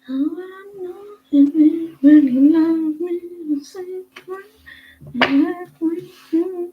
How would I know if you really love me the same way that we do?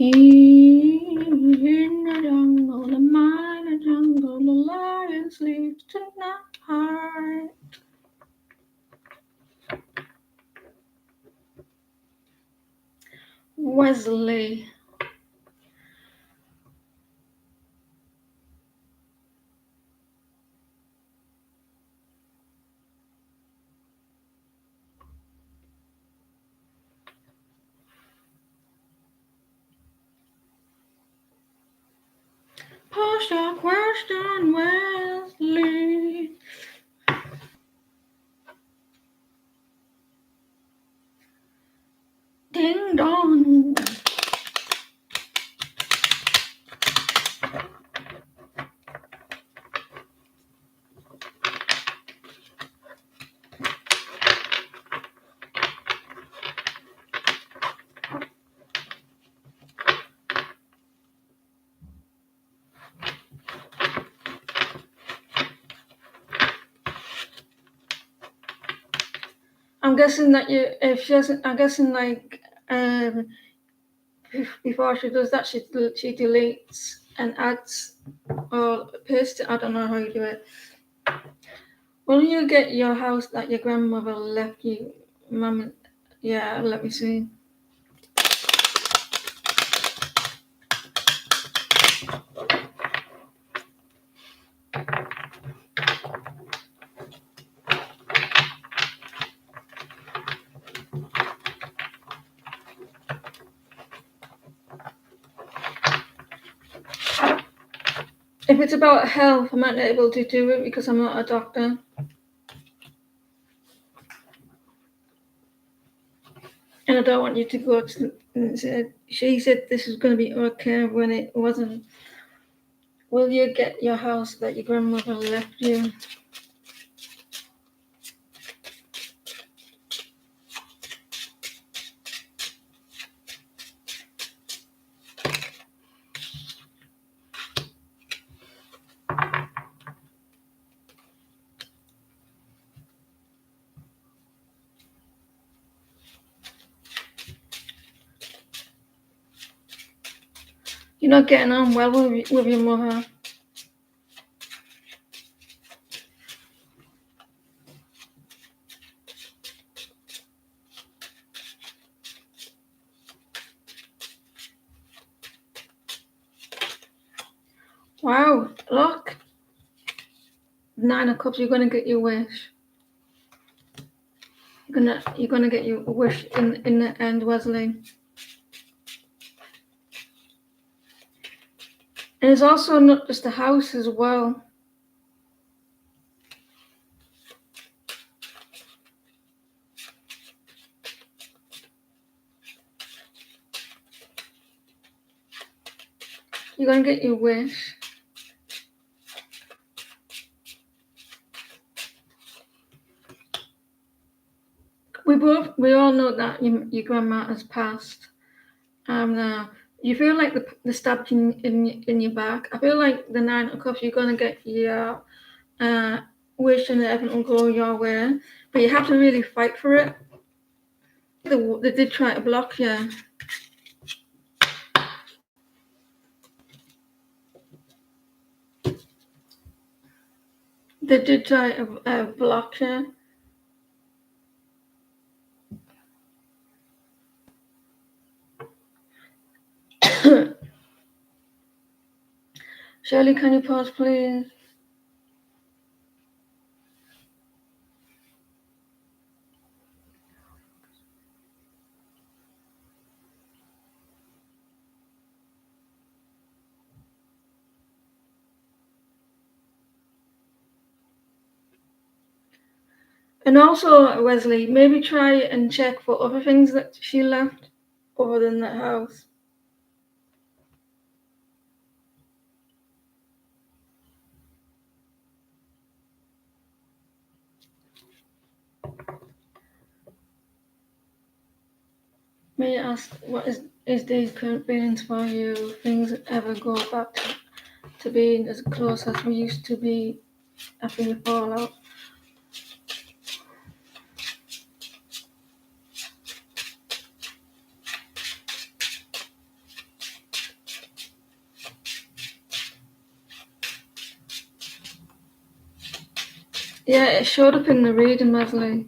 In the jungle, the mighty jungle, the lion sleeps tonight. Wesley. Post your question, Wesley. Ding dong. I'm guessing that if she doesn't, I'm guessing like before she does that, she deletes and adds or pastes it. I don't know how you do it. Will you get your house that your grandmother left you, Mum? Yeah, let me see. If it's about health, I'm not able to do it because I'm not a doctor. And I don't want you to go to. She said this is going to be okay when it wasn't. Will you get your house that your grandmother left you? You're not getting on well with your mother. Wow, look. 9 of Cups, you're gonna get your wish. You're gonna get your wish in the end, Wesley. And it's also not just the house as well. You're gonna get your wish. We all know that your grandma has passed. You feel like the stabbed in your back. I feel like the 9 of Cups, you're gonna get your wish and everything will go your way, but you have to really fight for it. They did try to block you. They did try to block you. Shirley, can you pause, please? And also, Wesley, maybe try and check for other things that she left other than that house. May I ask, what is Dave's current feelings for you? Things ever go back to being as close as we used to be after your fallout? Yeah, it showed up in the reading, Wesley.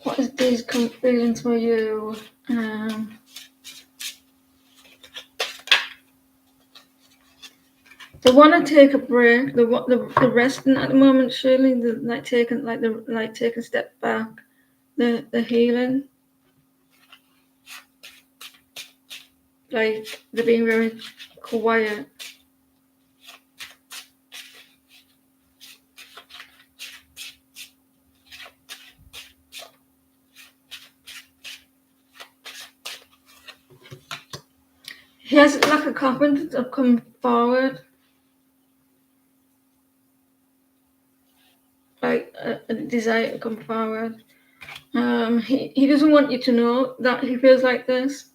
What is Dave's current feelings for you? They want to take a break. They're resting at the moment. Surely they're taking a step back. The healing, like they're being very quiet. He has like a confidence of coming forward, like a desire to come forward. He doesn't want you to know that he feels like this.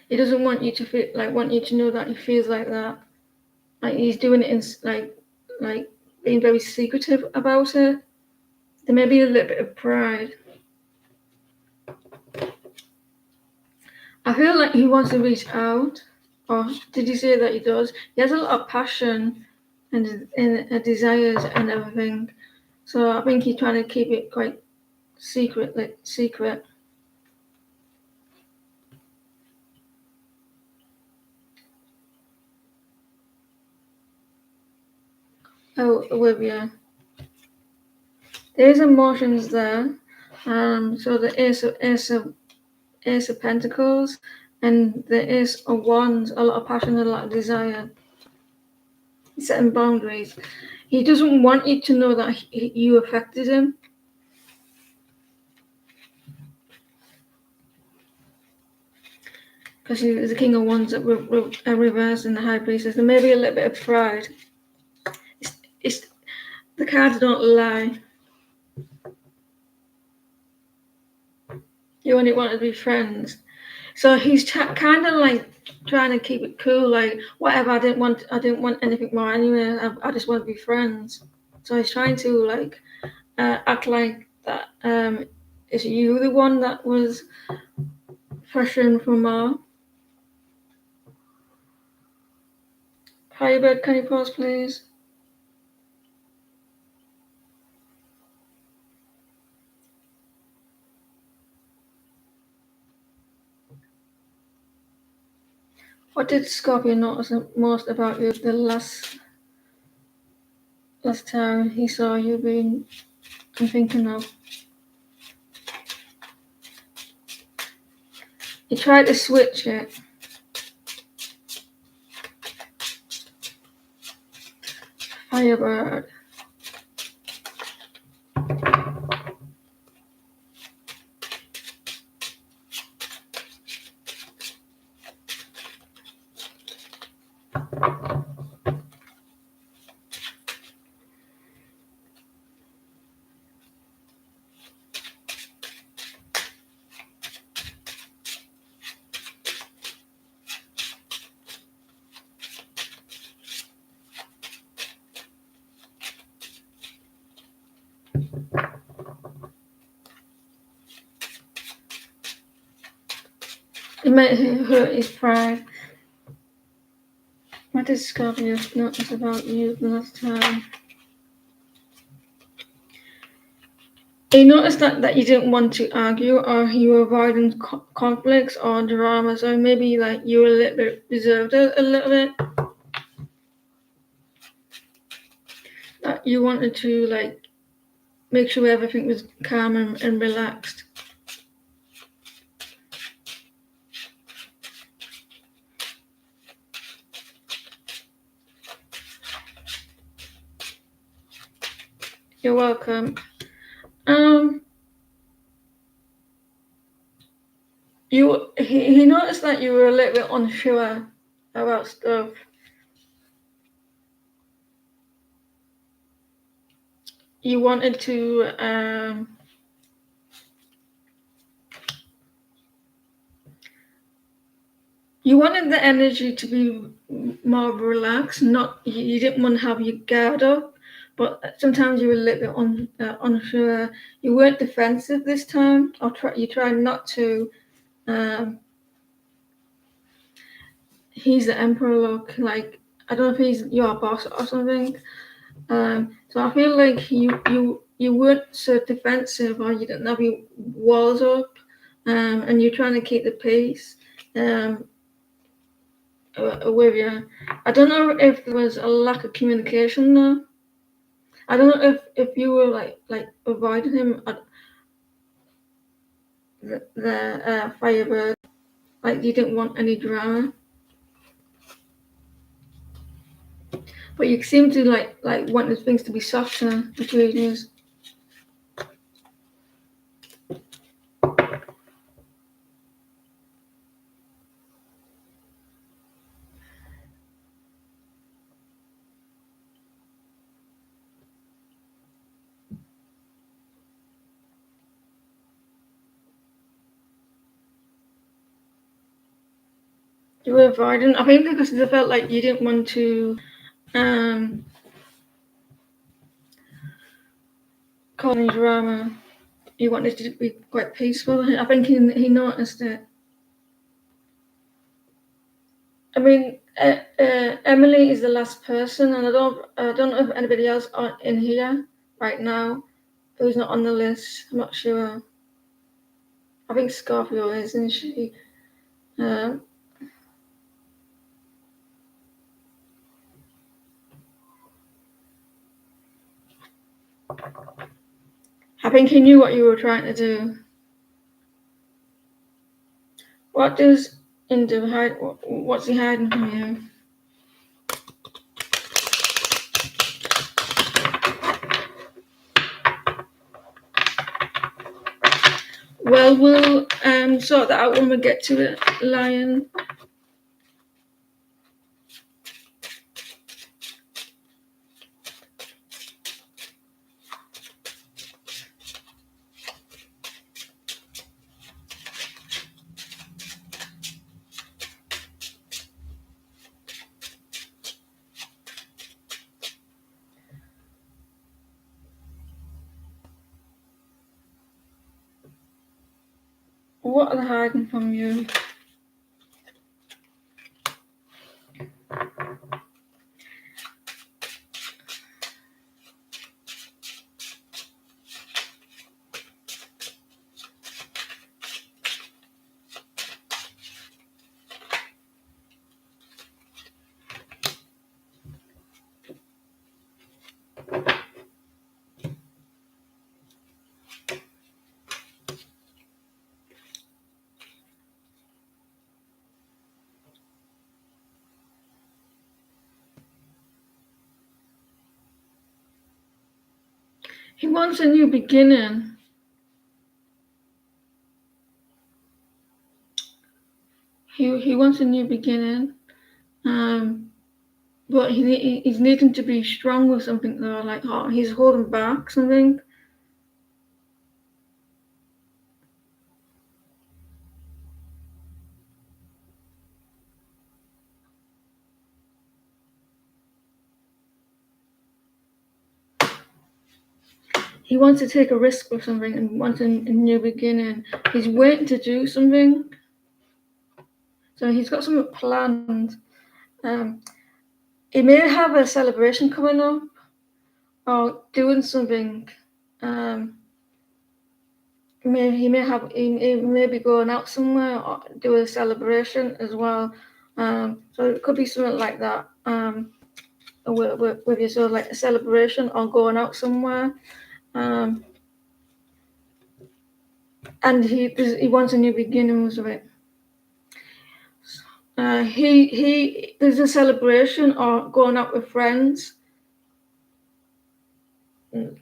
He doesn't want you to want you to know that he feels like that. Like he's doing it in like being very secretive about it. There may be a little bit of pride. I feel like he wants to reach out. Or did you say that he does? He has a lot of passion and desires and everything. So I think he's trying to keep it quite secret. Oh, Olivia. There's emotions there. So the Ace of Pentacles and the Ace of Wands, a lot of passion and a lot of desire. Setting boundaries. He doesn't want you to know that you affected him. Because he's the King of Wands that reversed in the High Priestess. There may be a little bit of pride. It's the cards don't lie. You only want to be friends. So he's kind of like trying to keep it cool, like whatever. I didn't want anything more anyway. I just want to be friends. So he's trying to like act like that. Is you the one that was pressuring for more? Firebird, can you pause, please? What did Scorpio notice most about you the last time he saw you being I'm thinking of? He tried to switch it. Firebird. It might hurt his pride. What did Scorpio notice about you the last time? He noticed that you didn't want to argue, or you were avoiding conflicts or drama, so maybe like you were a little bit reserved a little bit. That you wanted to like make sure everything was calm and relaxed. You're welcome. He noticed that you were a little bit unsure about stuff. You wanted to you wanted the energy to be more relaxed. Not you didn't want to have your guard up, but sometimes you were a little bit unsure. You weren't defensive this time, or you tried not to. He's the emperor look. Like I don't know if he's your boss or something. So I feel like you weren't so defensive, or you didn't have your walls up, and you're trying to keep the peace. With you. I don't know if there was a lack of communication there. I don't know if you were like avoiding him at the Firebird, like you didn't want any drama, but you seem to like wanted things to be softer between you. You were avoiding. I think because they felt like you didn't want to cause any drama. You wanted to be quite peaceful. I think he noticed it. I mean, Emily is the last person, and I don't know if anybody else in here right now who's not on the list. I'm not sure. I think Scorpio is, isn't she? I think he knew what you were trying to do. What does Indu hide? What's he hiding from you? Well, we'll sort that out when we get to it, Lion. What are they hiding from you? He wants a new beginning. He wants a new beginning. But he's needing to be strong with something though. Like he's holding back something. He wants to take a risk with something and wants a new beginning. He's waiting to do something. So he's got something planned. He may have a celebration coming up or doing something. he may be going out somewhere or do a celebration as well. So it could be something like that. With you, so like a celebration or going out somewhere. And he wants a new beginnings of it. He there's a celebration or going out with friends,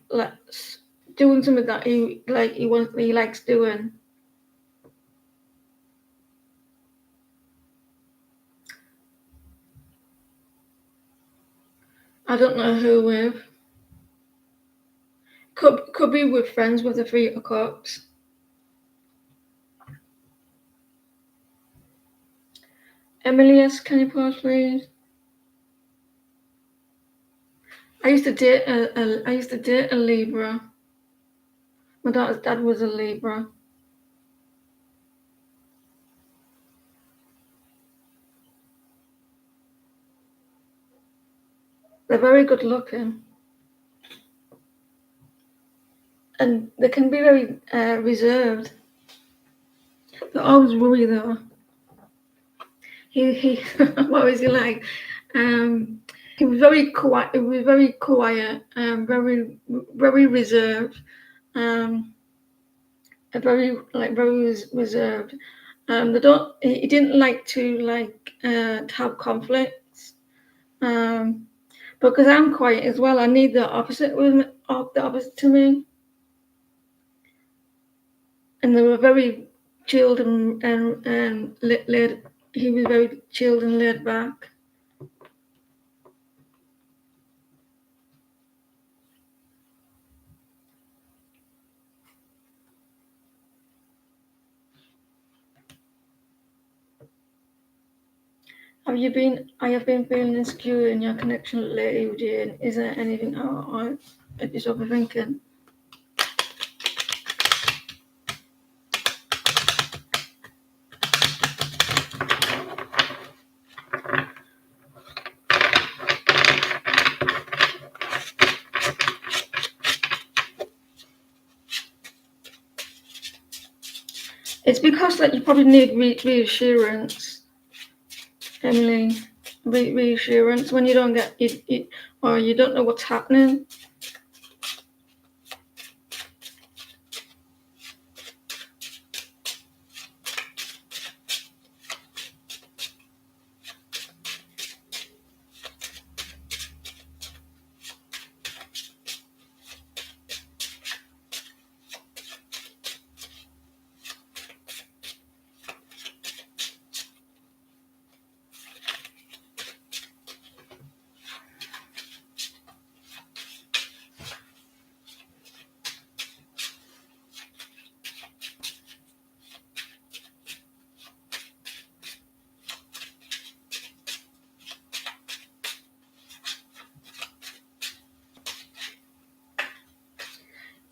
like doing something that he likes doing. I don't know who with. Could be with friends with the Three of Cups. Emilius, can you pause, please? I used to date a Libra. My daughter's dad was a Libra. They're very good looking, and they can be very reserved. They always worry though. He what was he like? He was very quiet. He was very quiet. Very reserved. Um, very reserved. They don't. He didn't like to have conflicts. Because I'm quiet as well, I need the opposite with me, the opposite to me. And they were very chilled and laid. He was very chilled and laid back. I have been feeling insecure in your connection lately, Eugene. Is there anything or that you're overthinking? It's because that you probably need reassurance, Emily. Reassurance when you don't get it, or you don't know what's happening.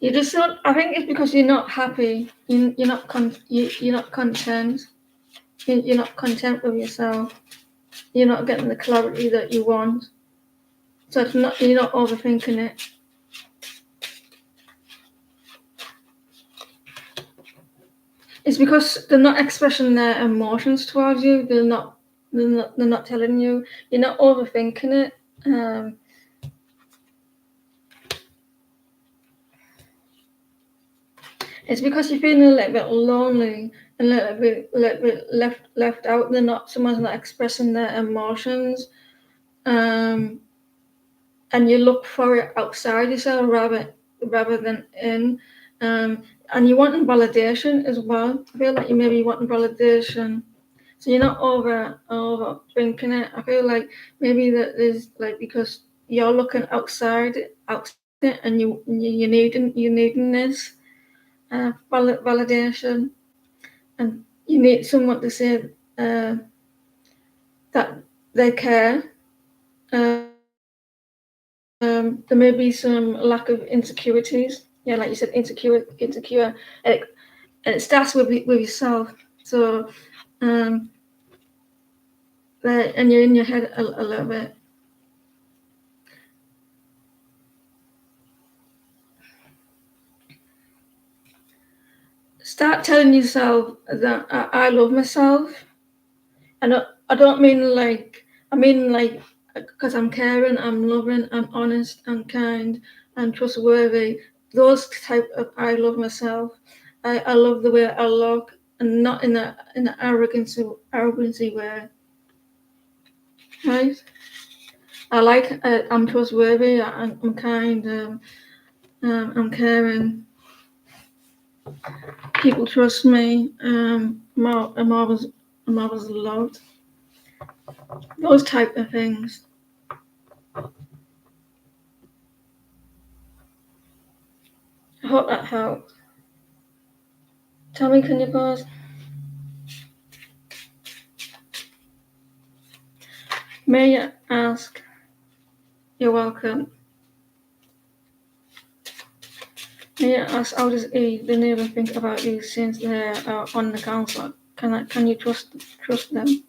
You just not. I think it's because you're not happy. You're not content. You're not content with yourself. You're not getting the clarity that you want. So it's not. You're not overthinking it. It's because they're not expressing their emotions towards you. They're not. They're not telling you. You're not overthinking it. It's because you're feeling a little bit lonely, a little bit left out. Someone's not expressing their emotions, and you look for it outside yourself rather than in. And you want validation as well. I feel like you maybe want validation, so you're not over thinking it. I feel like maybe that is like because you're looking outside and you needing this validation, and you need someone to say that they care. There may be some lack of insecurities. Yeah, like you said, insecure, and it starts with yourself. So, and you're in your head a little bit. start telling yourself that I love myself. And I don't mean like, I mean like, because I'm caring, I'm loving, I'm honest, I'm kind, I'm trustworthy. Those type of I love myself. I love the way I look, and not in an arrogancy way, right? I like I'm trustworthy. I'm kind. I'm caring. People trust me. I'm always loved. Those type of things. I hope that helps. Tell me, can you pause? May I ask? You're welcome. May I ask, how does the neighbour think about you since they're on the council? Can you trust them?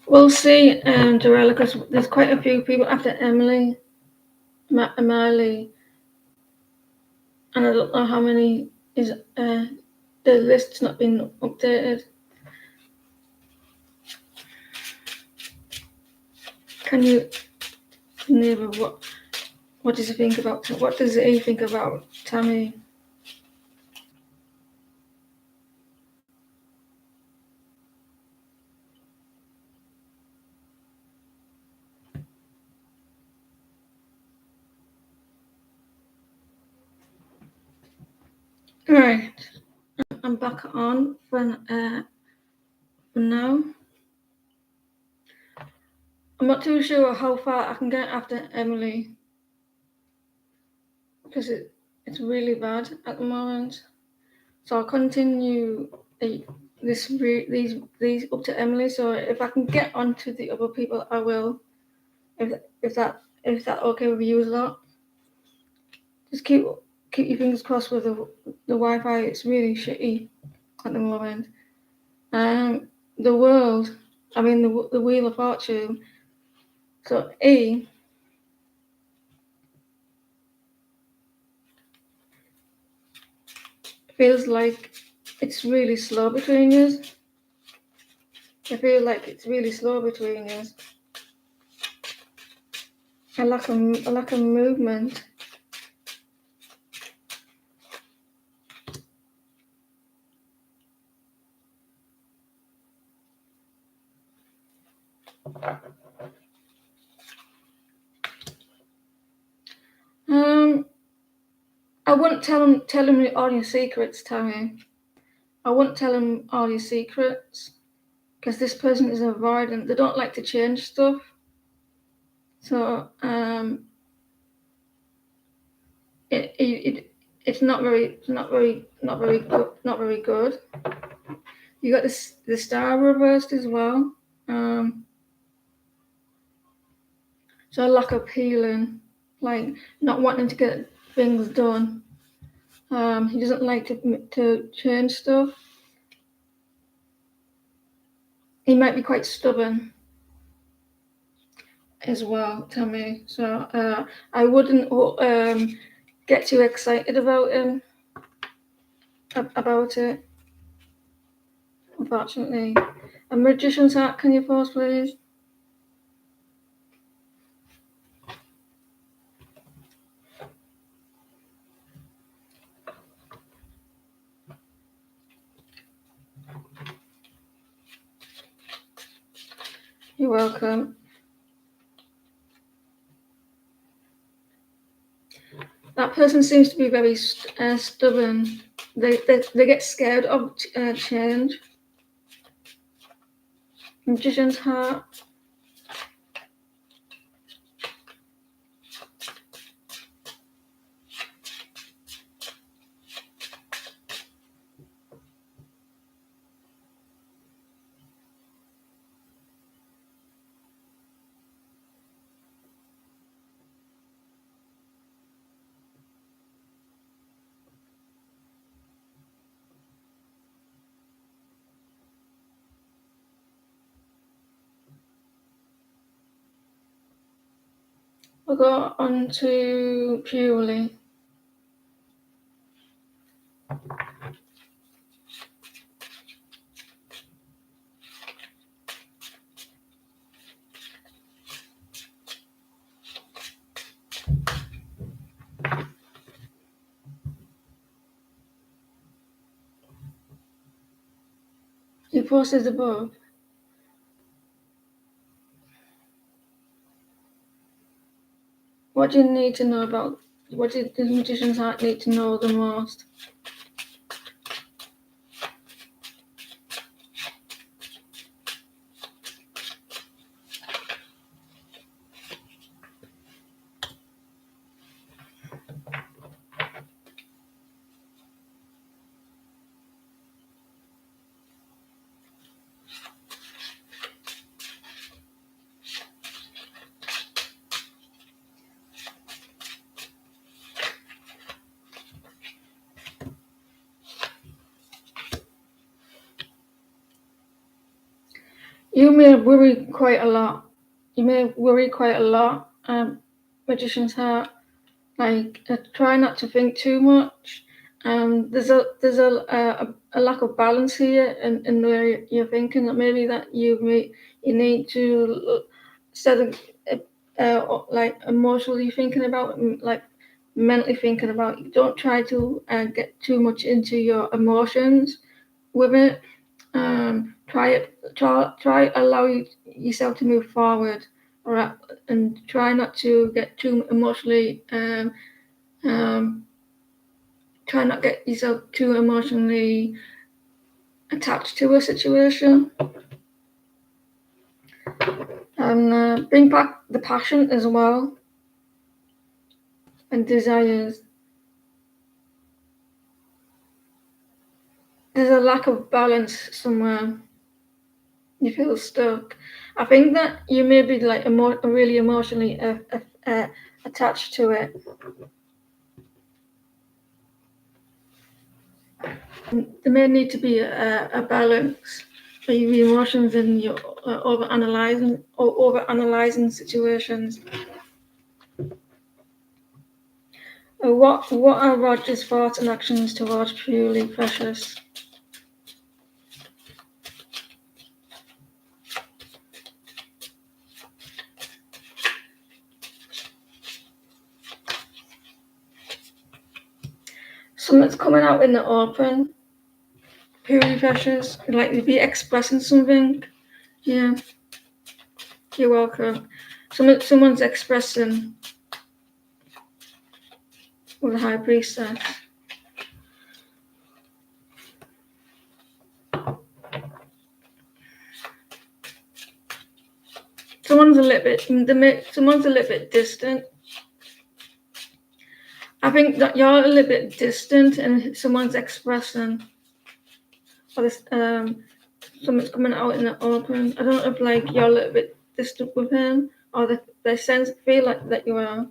We'll see, Dorella, because there's quite a few people after Emily, Emily, and I don't know how many is the list's not been updated. Can you, neighbour, what does he think about? What does he think about Tammy? Right, I'm back on for now. I'm not too sure how far I can get after Emily, because it's really bad at the moment. So I'll continue these up to Emily. So if I can get onto the other people, I will. If that okay with you, lot. Just keep your fingers crossed with the Wi-Fi. It's really shitty at the moment. The world. I mean the Wheel of Fortune. So E feels like it's really slow between us. I feel like it's really slow between us. A lack of movement. I wouldn't tell him all your secrets, Tammy. I wouldn't tell him all your secrets because this person is avoidant. They don't like to change stuff. So it's not very good. You got the star reversed as well. So lack of healing, like not wanting to get things done. He doesn't like to change stuff. He might be quite stubborn as well, Tammy. So I wouldn't get too excited about him about it. Unfortunately, a magician's hat. Can you pause, please? You're welcome. That person seems to be very stubborn. They get scared of change. Magician's heart. We'll go on to purely. You posted above. What do you need to know about? What do the Magician's Hat need to know the most? You may worry quite a lot. Magician's Hat. Try not to think too much. There's a lack of balance here in the way you're thinking. That maybe that you need to instead of like emotionally thinking about like mentally thinking about. You don't try to get too much into your emotions with it. Try allow yourself to move forward, or and try not to get too emotionally. Try not get yourself too emotionally attached to a situation, and bring back the passion as well and desires. There's a lack of balance somewhere. You feel stuck. I think that you may be like really emotionally attached to it. There may need to be a balance for your emotions and your over analyzing situations. What are Roger's thoughts and actions towards Purely Precious? Something's coming out in the open. Purely Precious, like to be expressing something. Yeah, you're welcome. Someone's expressing with the High Priestess. Someone's a little bit distant. I think that you're a little bit distant, and someone's expressing, or this something's coming out in the open. I don't know if like you're a little bit distant with him, or they feel like that you are.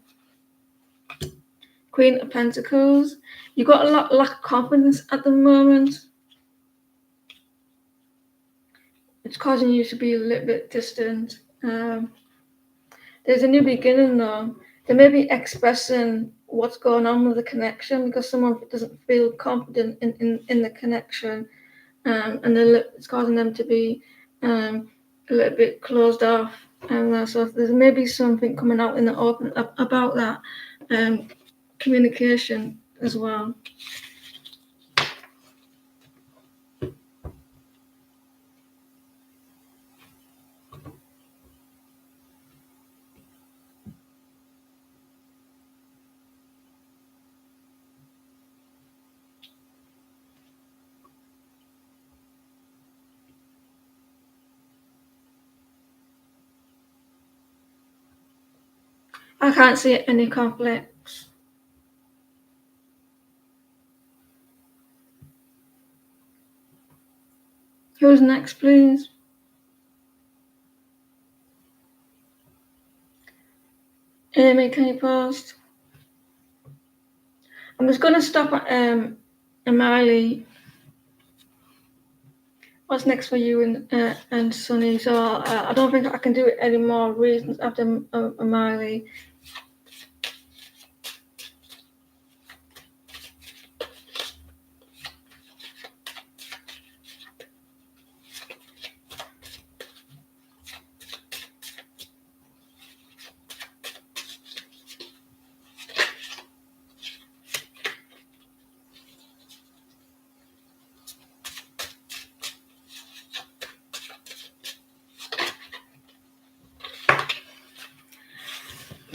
Queen of Pentacles. You got a lack of confidence at the moment. It's causing you to be a little bit distant. There's a new beginning though. They may be expressing what's going on with the connection because someone doesn't feel confident in the connection, and it's causing them to be a little bit closed off. And so there's maybe something coming out in the open about that communication as well. I can't see any conflicts. Who's next, please? Amy, can you post? I'm just going to stop at Amali. What's next for you and Sunny? So I don't think I can do it any more reasons after Amali.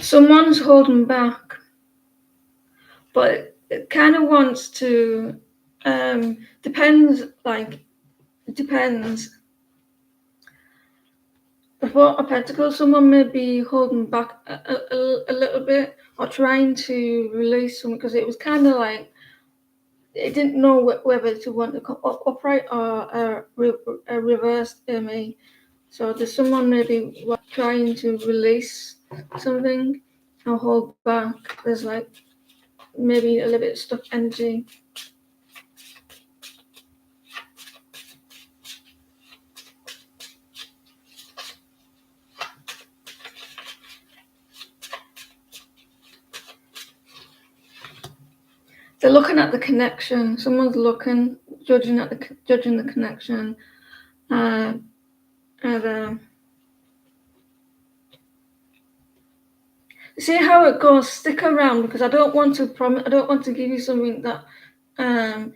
someone's holding back, but it kind of wants to, depends, it depends. The Four of Pentacles, someone may be holding back a little bit or trying to release something because it was kind of like it didn't know whether to want to come upright or reverse me. So there's someone maybe trying to release something or hold back. There's like maybe a little bit stuck energy. They're looking at the connection. Someone's looking, judging the connection, and see how it goes. Stick around because I don't want to promise. I don't want to give you something that then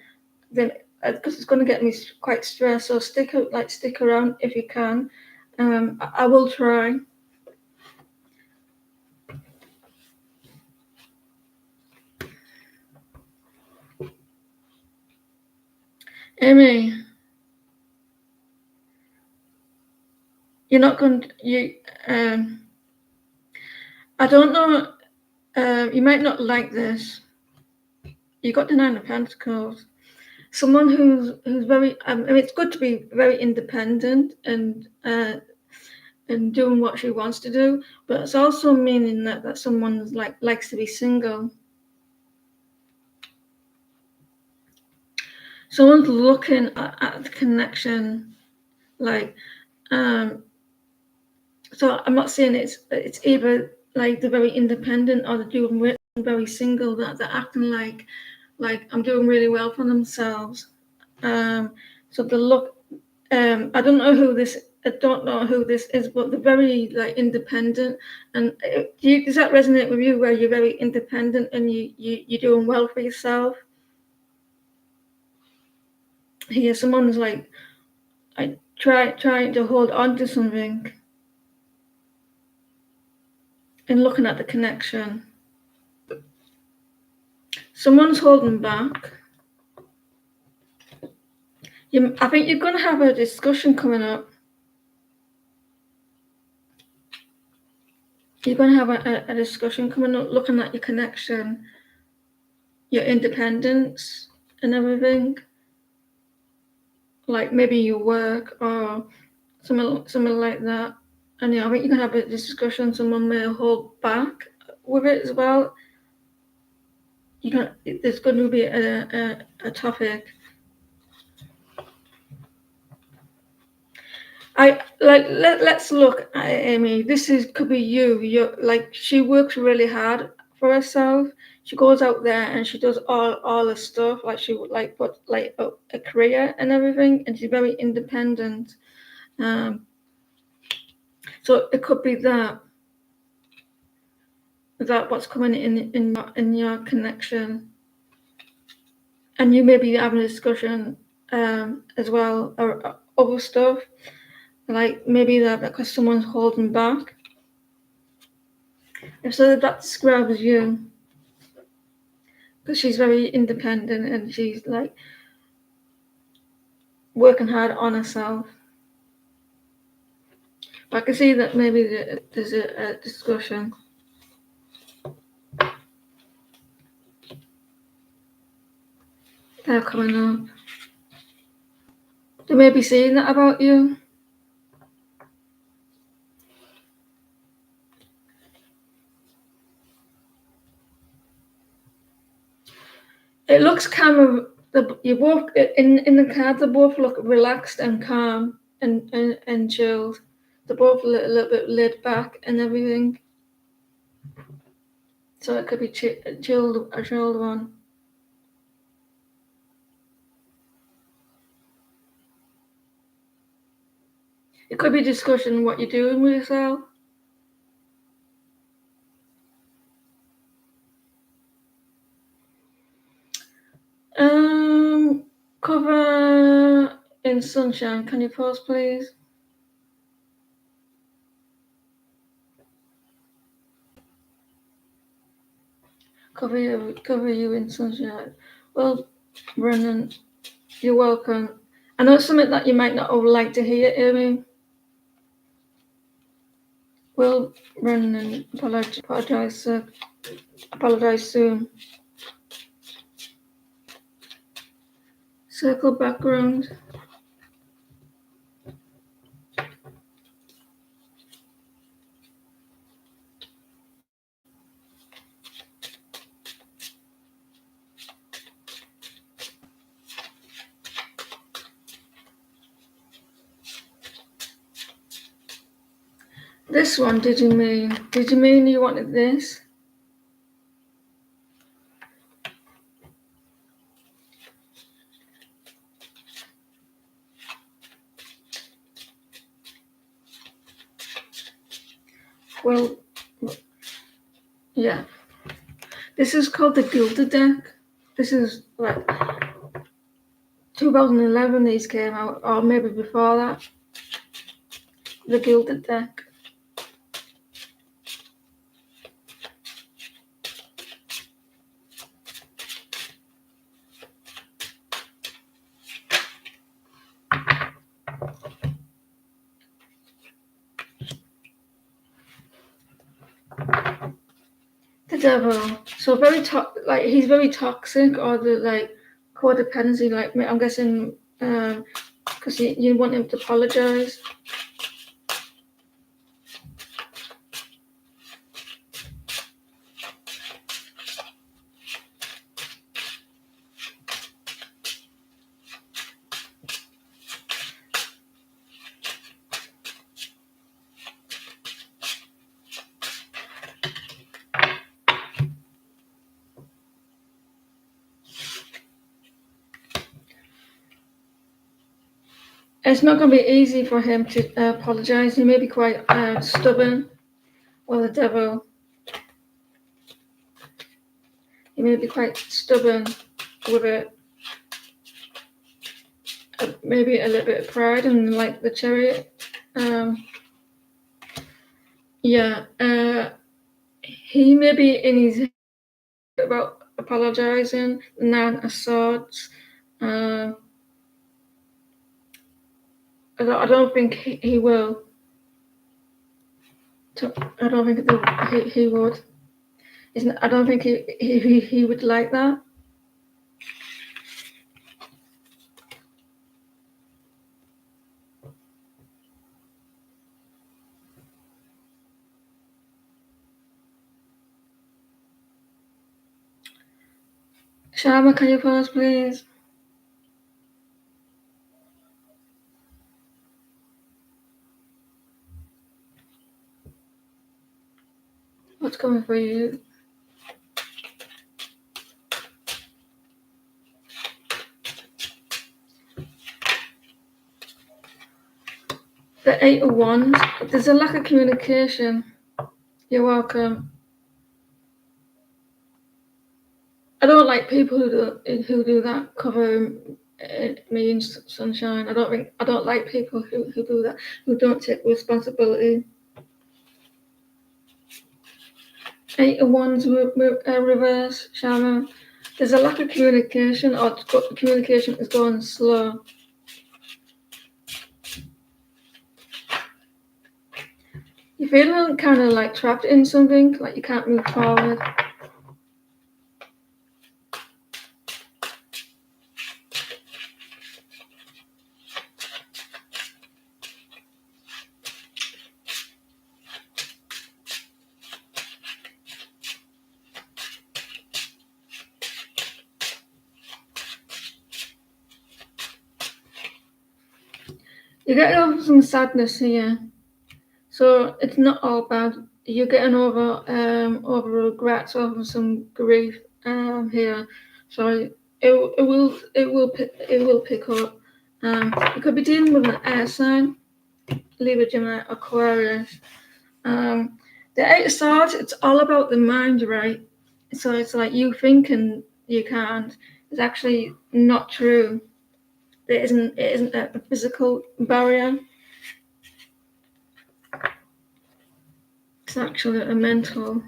because it's going to get me quite stressed. So stick around if you can. I will try. Amy, you're not going to, I don't know, you might not like this. You got the Nine of Pentacles. Someone who's very, I mean, it's good to be very independent and doing what she wants to do, but it's also meaning that someone likes to be single. Someone's looking at the connection, so I'm not saying it's either like they're very independent or they're doing very single, that they're acting like I'm doing really well for themselves. So the look, I don't know who this is, but they're very independent. And does that resonate with you, where you're very independent and you're doing well for yourself? Here, someone's trying to hold on to something and looking at the connection. Someone's holding back. I think you're going to have a discussion coming up. You're going to have a discussion coming up, looking at your connection, your independence, and everything. Like maybe your work or something like that. And I think you can have a discussion. Someone may hold back with it as well. There's going to be a topic. Let's look at Amy. Could be you. She works really hard for herself. She goes out there and she does all the stuff. She would put a career and everything, and she's very independent. So it could be that what's coming in your connection, and you may be having a discussion as well, or other stuff, like maybe that because someone's holding back. So that describes you, because she's very independent and she's working hard on herself. But I can see that maybe there's a discussion. They're coming up. They may be saying that about you. It looks kind of, you both in the card. They both look relaxed and calm and chilled. They're both a little bit laid back and everything. So it could be a chilled one. It could be discussing what you're doing with yourself. Cover in sunshine. Can you pause, please? cover you in sunshine. Well, Brendan, you're welcome. I know it's something that you might not all like to hear, Amy. Well, Brendan, apologize soon. Circle background. This one, did you mean? Did you mean you wanted this? Well, yeah. This is called the Gilded deck. This is like 2011 these came out, or maybe before that. The Gilded deck. The devil. So he's very toxic, or the codependency. Like I'm guessing, because you want him to apologize. It's not going to be easy for him to apologize. He may be quite stubborn. Well, the devil. He may be quite stubborn with it. Maybe a little bit of pride, and like the Chariot. He may be in his head about apologizing. Nine of Swords. I don't think he will. I don't think he would. I don't think he would like that. Sharma, can you pause, please? What's coming for you? The Eight of Wands. There's a lack of communication. You're welcome. I don't like people who do that, cover me in sunshine. I don't like people who do that, who don't take responsibility. Eight of Wands reverse, Shaman. There's a lack of communication, or communication is going slow. You're feeling kind of like trapped in something, like you can't move forward. You're getting over some sadness here. So it's not all bad. You're getting over regrets, over some grief here. So it will pick up. You could be dealing with an air sign, Libra, Gemini, Aquarius. The Eight of Swords, it's all about the mind, right? So it's like you thinking you can't. It's actually not true. It isn't a physical barrier. It's actually a mental.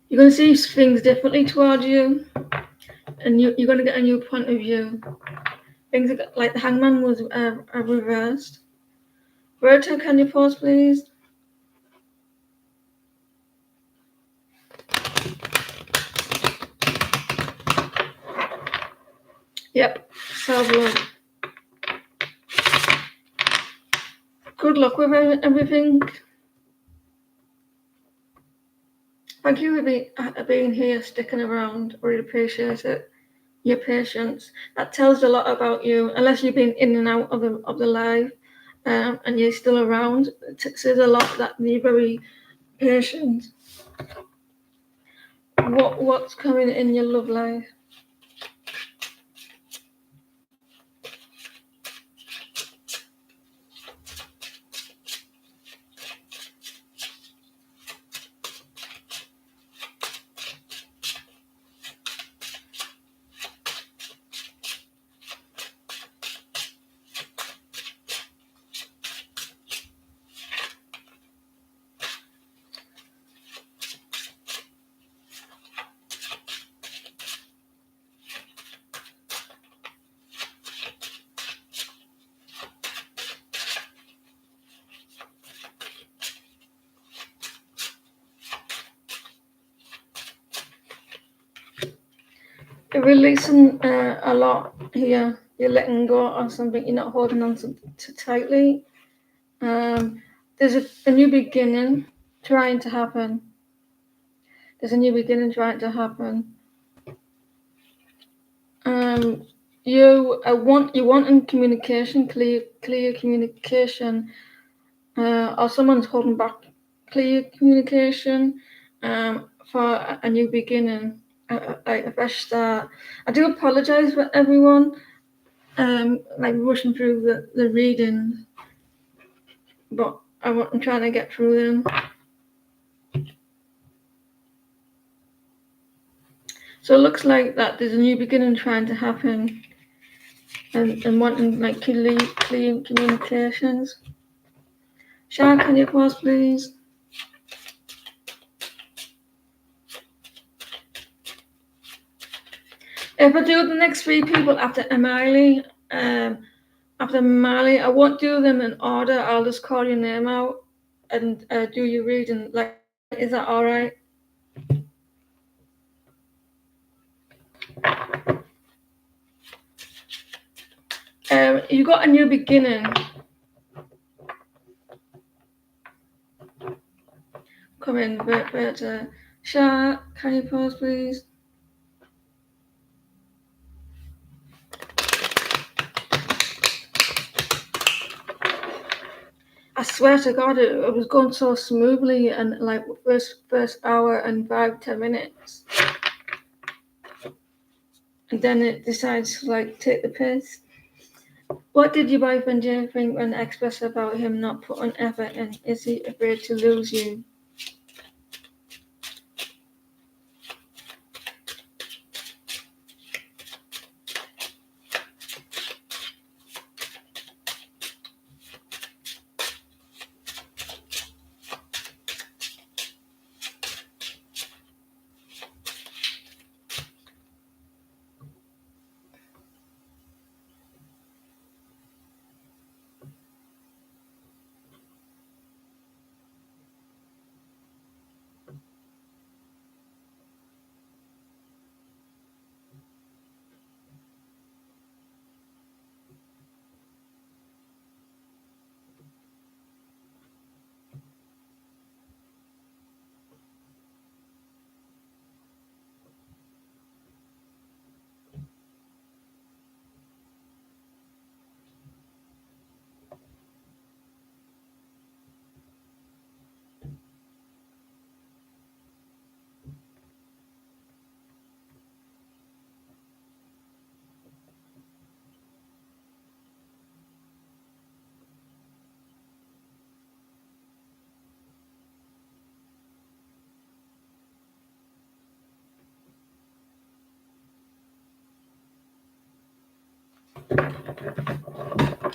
You're going to see things differently towards you, and you're going to get a new point of view. Things like the Hangman was reversed. Roberto, can you pause, please? Yep, self-love. Good luck with everything. Thank you for being here, sticking around. Really appreciate it. Your patience. That tells a lot about you. Unless you've been in and out of the live, and you're still around, it says a lot that you're very patient. What's coming in your love life? You're releasing a lot here. You're letting go of something. You're not holding on too tightly. There's a new beginning trying to happen. There's a new beginning trying to happen. You want communication, clear communication, or someone's holding back clear communication, for a new beginning, a fresh start. I do apologize for everyone, like rushing through the reading, but I'm trying to get through them. So it looks like that there's a new beginning trying to happen, and wanting like clear communications. Shark, can you pause, please? If I do the next 3 people after Emily, I won't do them in order. I'll just call your name out and do your reading. Like, is that all right? You got a new beginning. Come in, Berta. Sha, can you pause, please? I swear to God, it was going so smoothly, and like first hour and 5-10 minutes, and then it decides to like take the piss. What did your boyfriend Jim think when expressed about him not putting effort in? Is he afraid to lose you?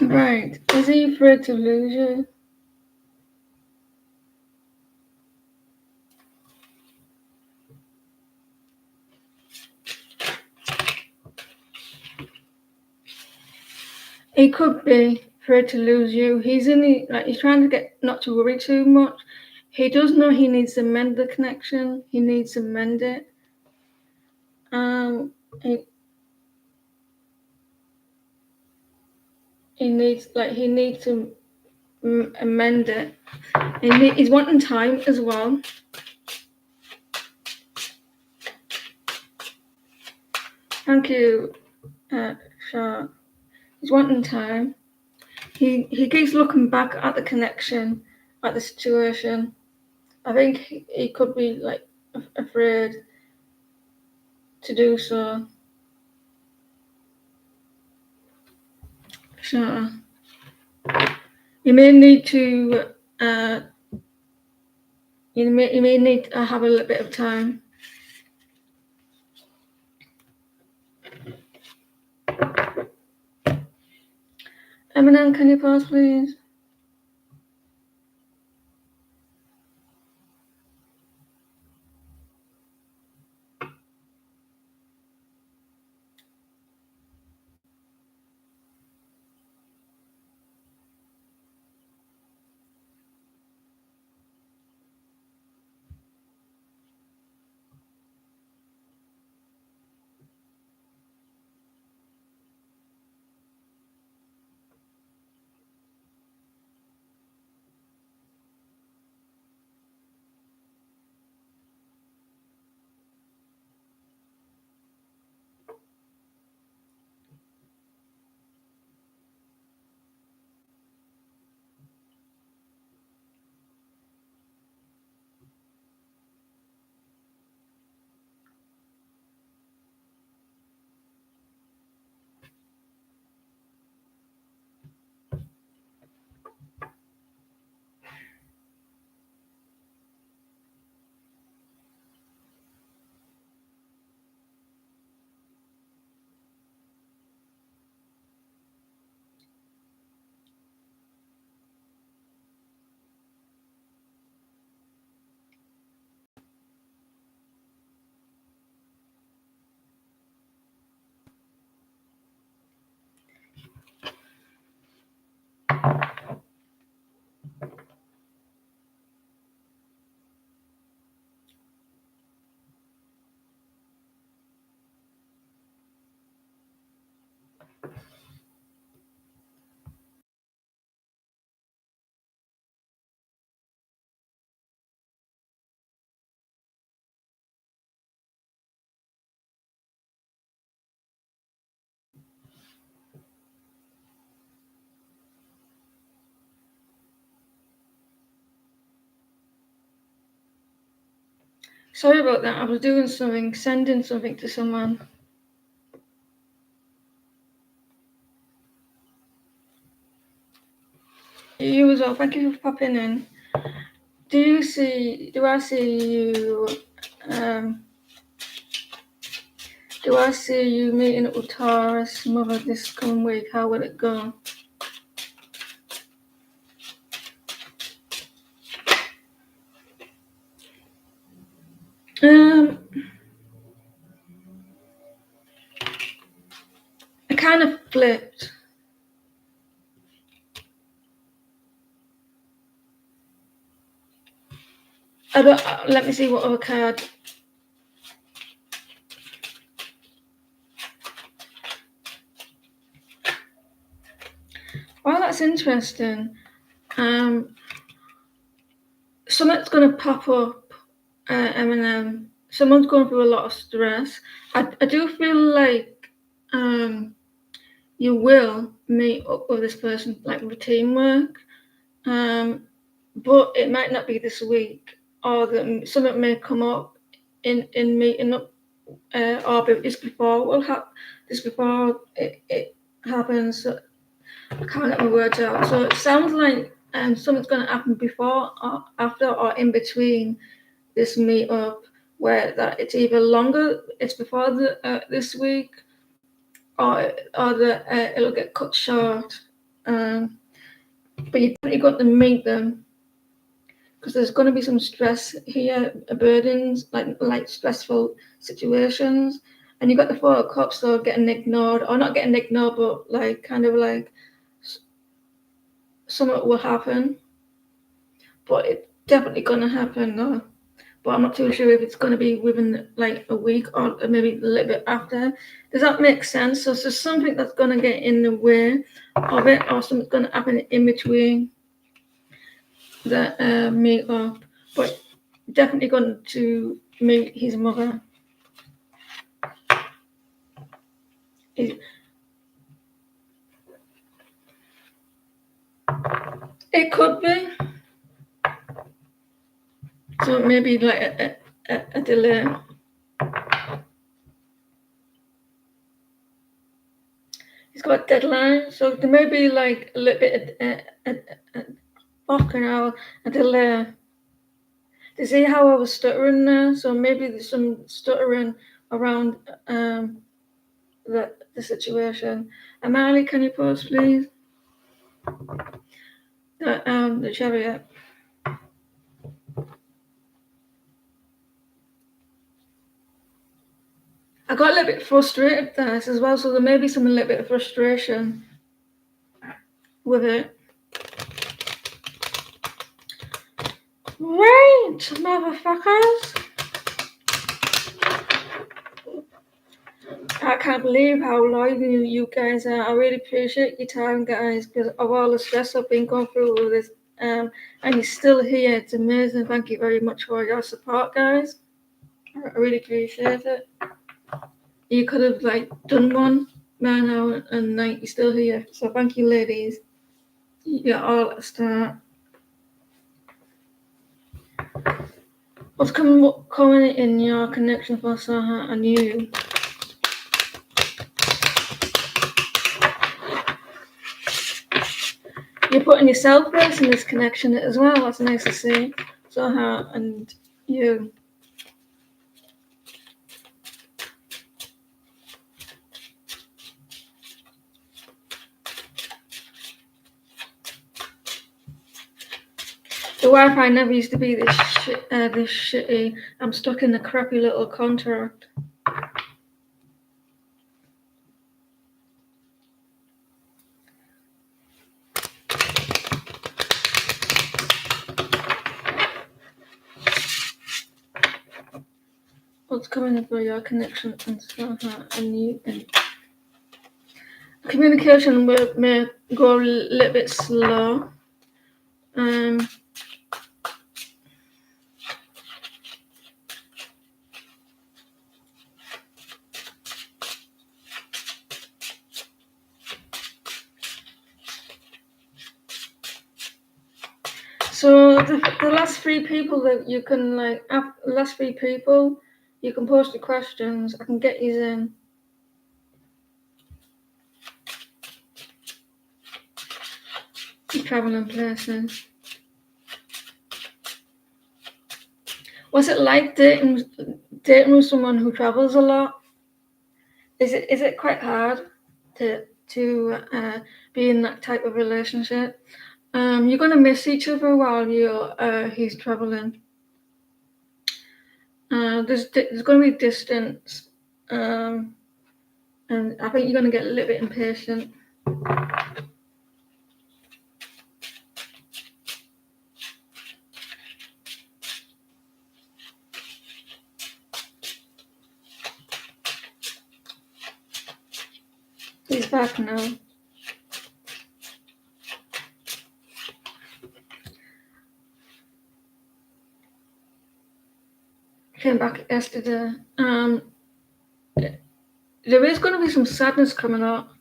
Right. Is he afraid to lose you? He could be afraid to lose you. He's he's trying to get not to worry too much. He does know he needs to mend the connection. He needs to mend it. He, he needs to amend it. He's wanting time as well. Thank you, Shark. He's wanting time. He keeps looking back at the connection, at the situation. I think he could be like afraid to do so. So you may need to you may need to have a little bit of time. Eminem, can you pause, please? Sorry about that. I was doing something, sending something to someone. You as well. Thank you for popping in. Do I see you? Do I see you meeting up with Taurus mother this coming week? How will it go? I kind of flipped. Let me see what other card. Well, that's interesting. Something's going to pop up, Eminem. Someone's going through a lot of stress. I do feel like you will meet up with this person, like with teamwork, but it might not be this week, or that something may come up in meeting up, or just before it happens. I can't get my words out. So it sounds like something's going to happen before, or after, or in between this meetup, where that it's either longer, it's before this week, or it'll get cut short. But you definitely got to meet them, because there's going to be some stress here, burdens, like stressful situations. And you got the 4 of Cups, so getting ignored, or not getting ignored, but like kind of like something will happen, but it's definitely gonna happen though. But I'm not too sure if it's gonna be within like a week or maybe a little bit after. Does that make sense? So there's something that's gonna get in the way of it, or something's gonna happen in between the meet up. But definitely going to meet his mother. It could be. So maybe like a delay. He's got deadline, so there may be like a little bit a delay. To see how I was stuttering there, so maybe there's some stuttering around the situation. Amali, can you pause, please? The chariot. I got a little bit frustrated there as well, so there may be some a little bit of frustration with it. Right, motherfuckers. I can't believe how loyal you guys are. I really appreciate your time, guys, because of all the stress I've been going through with this. And you're still here. It's amazing. Thank you very much for your support, guys. I really appreciate it. You could have like done one by now, and like you're still here. So thank you, ladies. You're all a star. What's coming in your connection for Saha and you? You're putting yourself first in this connection as well. That's nice to see. Saha and you. The Wi-Fi never used to be this shitty. I'm stuck in a crappy little contract. What's coming in for your connection and Saha and you? And communication may go a little bit slow. So the last three people that you can last three people, you can post your questions. I can get you in. Traveling places. What's it like dating with someone who travels a lot? Is it quite hard to be in that type of relationship? You're gonna miss each other while he's traveling. There's gonna be distance, and I think you're gonna get a little bit impatient. He's back now. Came back yesterday. There is going to be some sadness coming up.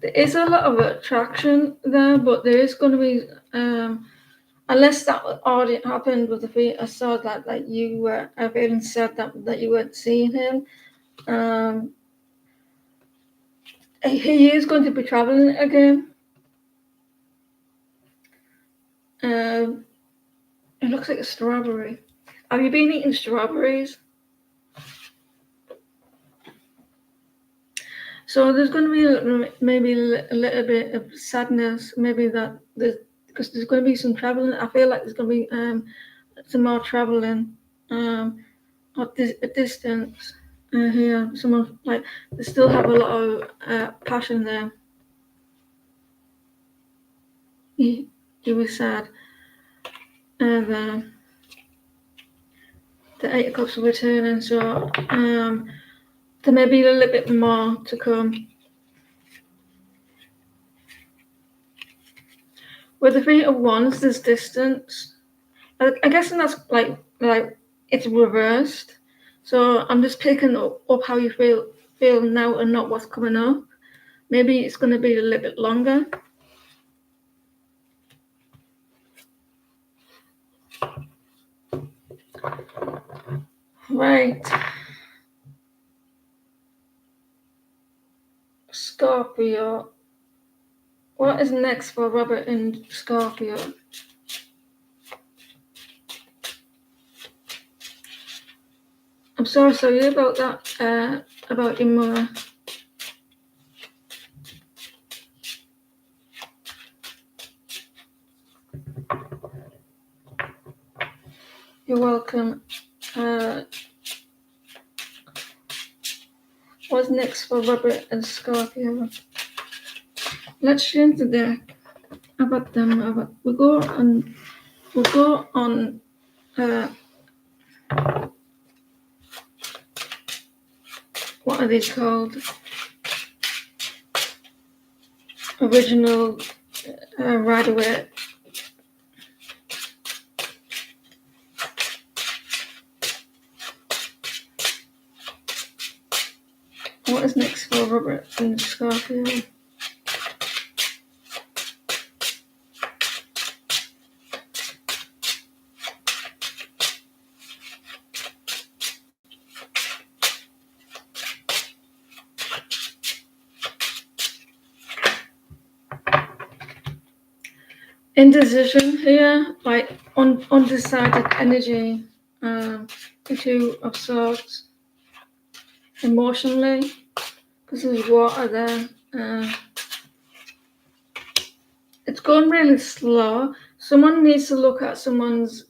There is a lot of attraction there, but there is going to be, unless that already happened with the feet, I saw that like you were, I've even said that you weren't seeing him. He is going to be traveling again. It looks like a strawberry. Have you been eating strawberries? So there's going to be maybe a little bit of sadness, maybe that because there's going to be some traveling. I feel like there's going to be some more traveling at a distance. here. Someone like they still have a lot of passion there. He was sad. And the Eight of Cups are returning, so there may be a little bit more to come. With the Three of Wands, there's distance. I guess that's like it's reversed. So I'm just picking up how you feel now and not what's coming up. Maybe it's going to be a little bit longer. Right. Scorpio. What is next for Robert in Scorpio? I'm so sorry about that, about your mother. You're welcome. What's next for Robert and Scorpio? Let's change the deck. About them. We'll go on. What are these called? Original Rider-Waite. What is next for Robert and Scorpio? Indecision here, like undecided energy, the Two of Swords. Emotionally, because there's water there. It's going really slow. Someone needs to look at the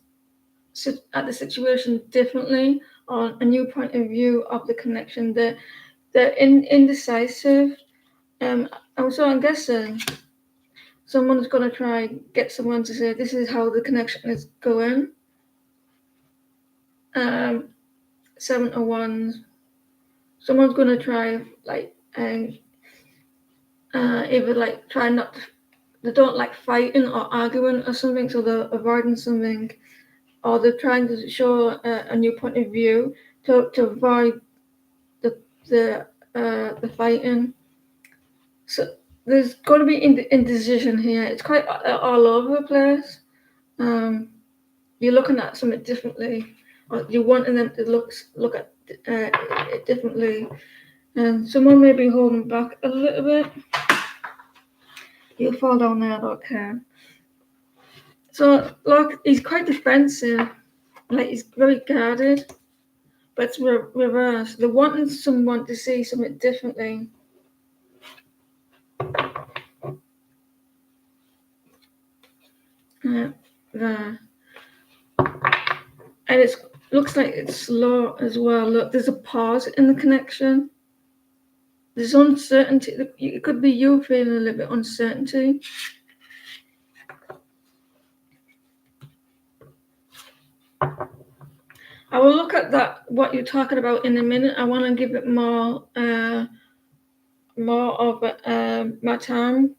situation differently, or a new point of view of the connection. They're indecisive. Also, I'm guessing someone's going to try get someone to say this is how the connection is going. Seven of Wands. Someone's going to try either try not to, they don't like fighting or arguing or something, so they're avoiding something, or they're trying to show a new point of view to avoid the fighting. So there's got to be indecision here. It's quite all over the place. You're looking at something differently, or you're wanting them to look at it differently, and someone may be holding back a little bit. You'll fall down there, I don't care. So, look, he's quite defensive, like he's very guarded, but it's reversed. They're wanting someone to see something differently. There. And it looks like it's slow as well. Look, there's a pause in the connection. There's uncertainty. It could be you feeling a little bit uncertainty. I will look at that, what you're talking about, in a minute. I want to give it more of my time,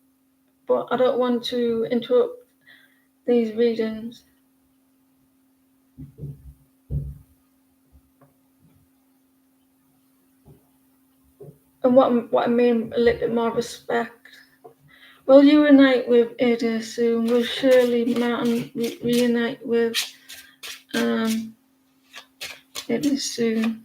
but I don't want to interrupt these readings. And what I mean, a little bit more respect. Will you reunite with Ada soon? Will Shirley Martin reunite with Ada soon?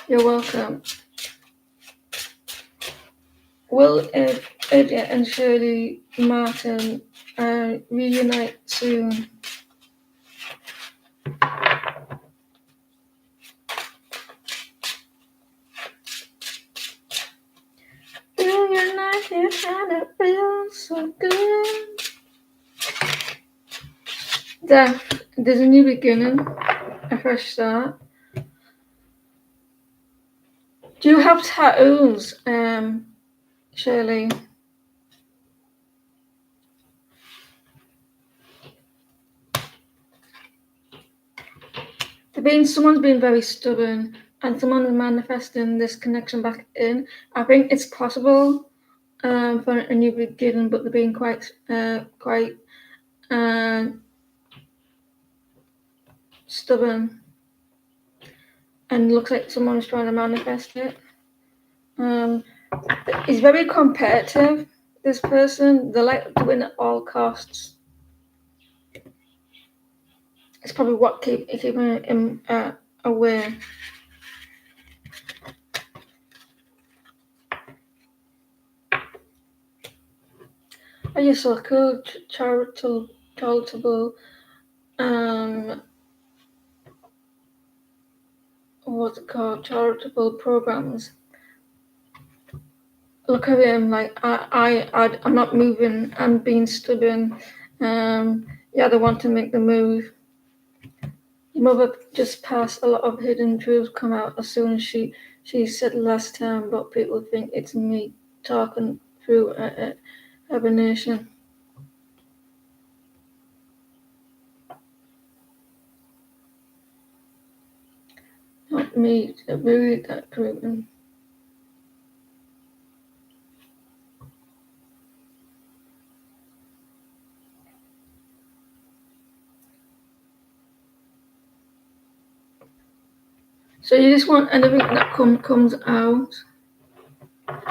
You're welcome. Will Ada and Shirley Martin reunite soon? death. There's a new beginning, a fresh start. Do you have tattoos, Shirley? Someone's been very stubborn, and someone's manifesting this connection back in. I think it's possible for a new beginning, but they're being quite stubborn, and looks like someone's trying to manifest it. He's very competitive. This person, they like to win at all costs. It's probably what keeping him aware. Are you so cool, charitable, what's it called? Charitable programs. Look at him, like I'm not moving. I'm being stubborn. Yeah, they want to make the move. Your mother just passed. A lot of hidden truths come out as soon as she said last time, but people think it's me talking through hibernation. Not me, really that proven. So you just want anything that comes out.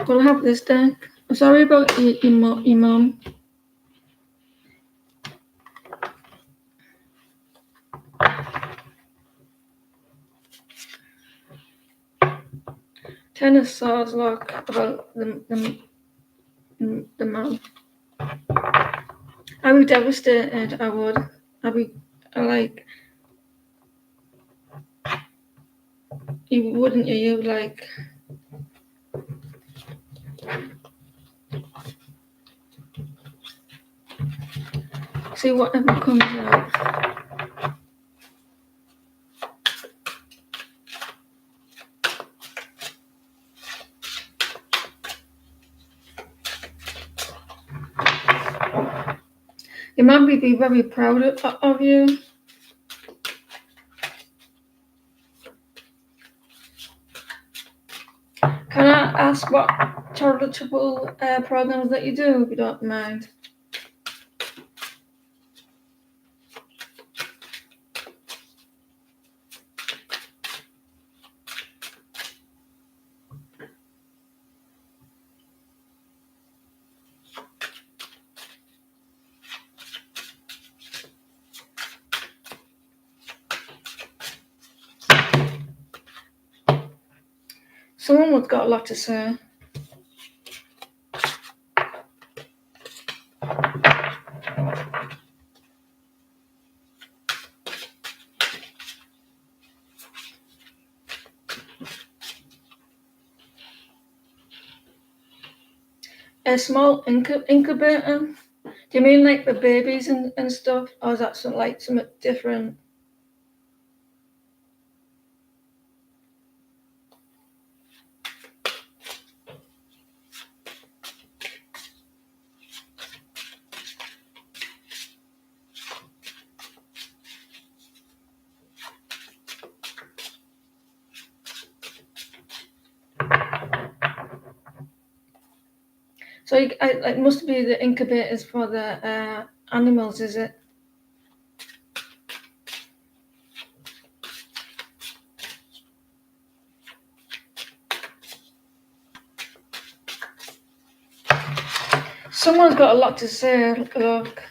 We'll have this deck. I'm sorry about your mum. Ten of Swords, look about the mum. I'd be devastated. I would. Like. You wouldn't you? You like. See whatever comes out. Your mum would be very proud of you. Can I ask what charitable programs that you do, if you don't mind? Someone's got a lot to say. A small incubator? Do you mean like the babies and stuff? Or is that something different? So it must be the incubators for the animals, is it? Someone's got a lot to say, look.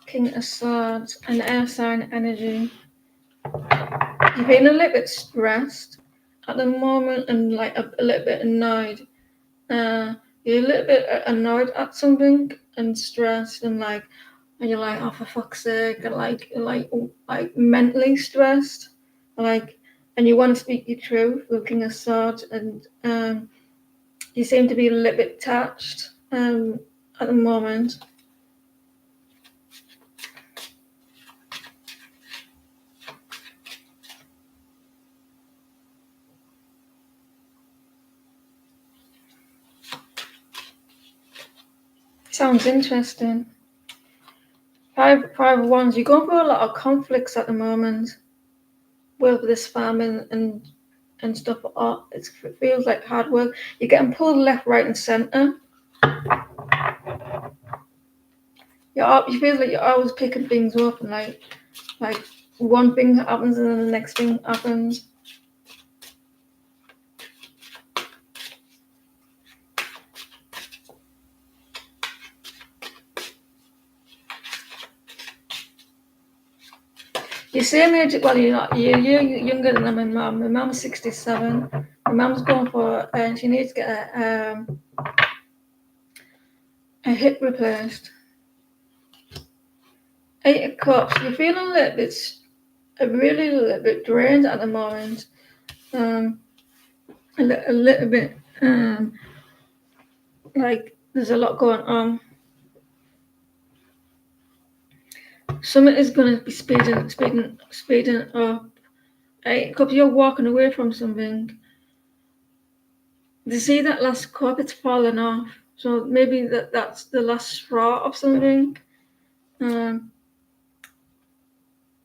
King of Swords and air sign energy. You're feeling a little bit stressed at the moment and like a little bit annoyed. You're a little bit annoyed at something and stressed and like, and you're like, oh, for fuck's sake, and like mentally stressed, like, and you want to speak your truth with King of Swords, and you seem to be a little bit touched at the moment. Sounds interesting. Five of Wands. You're going through a lot of conflicts at the moment with this famine and stuff. It feels like hard work. You're getting pulled left, right, and centre. You feel like you're always picking things up, and like one thing happens and then the next thing happens. You're same age. Well, you're not. You're younger than my mum. My mum's 67. My mum's going for, and she needs to get a hip replaced. 8 of Cups. You're feeling a little bit, really a little bit drained at the moment. A little bit like there's a lot going on. Something is going to be speeding up. 8 of Cups. You're walking away from something. You see that last cup? It's fallen off. So maybe that's the last straw of something.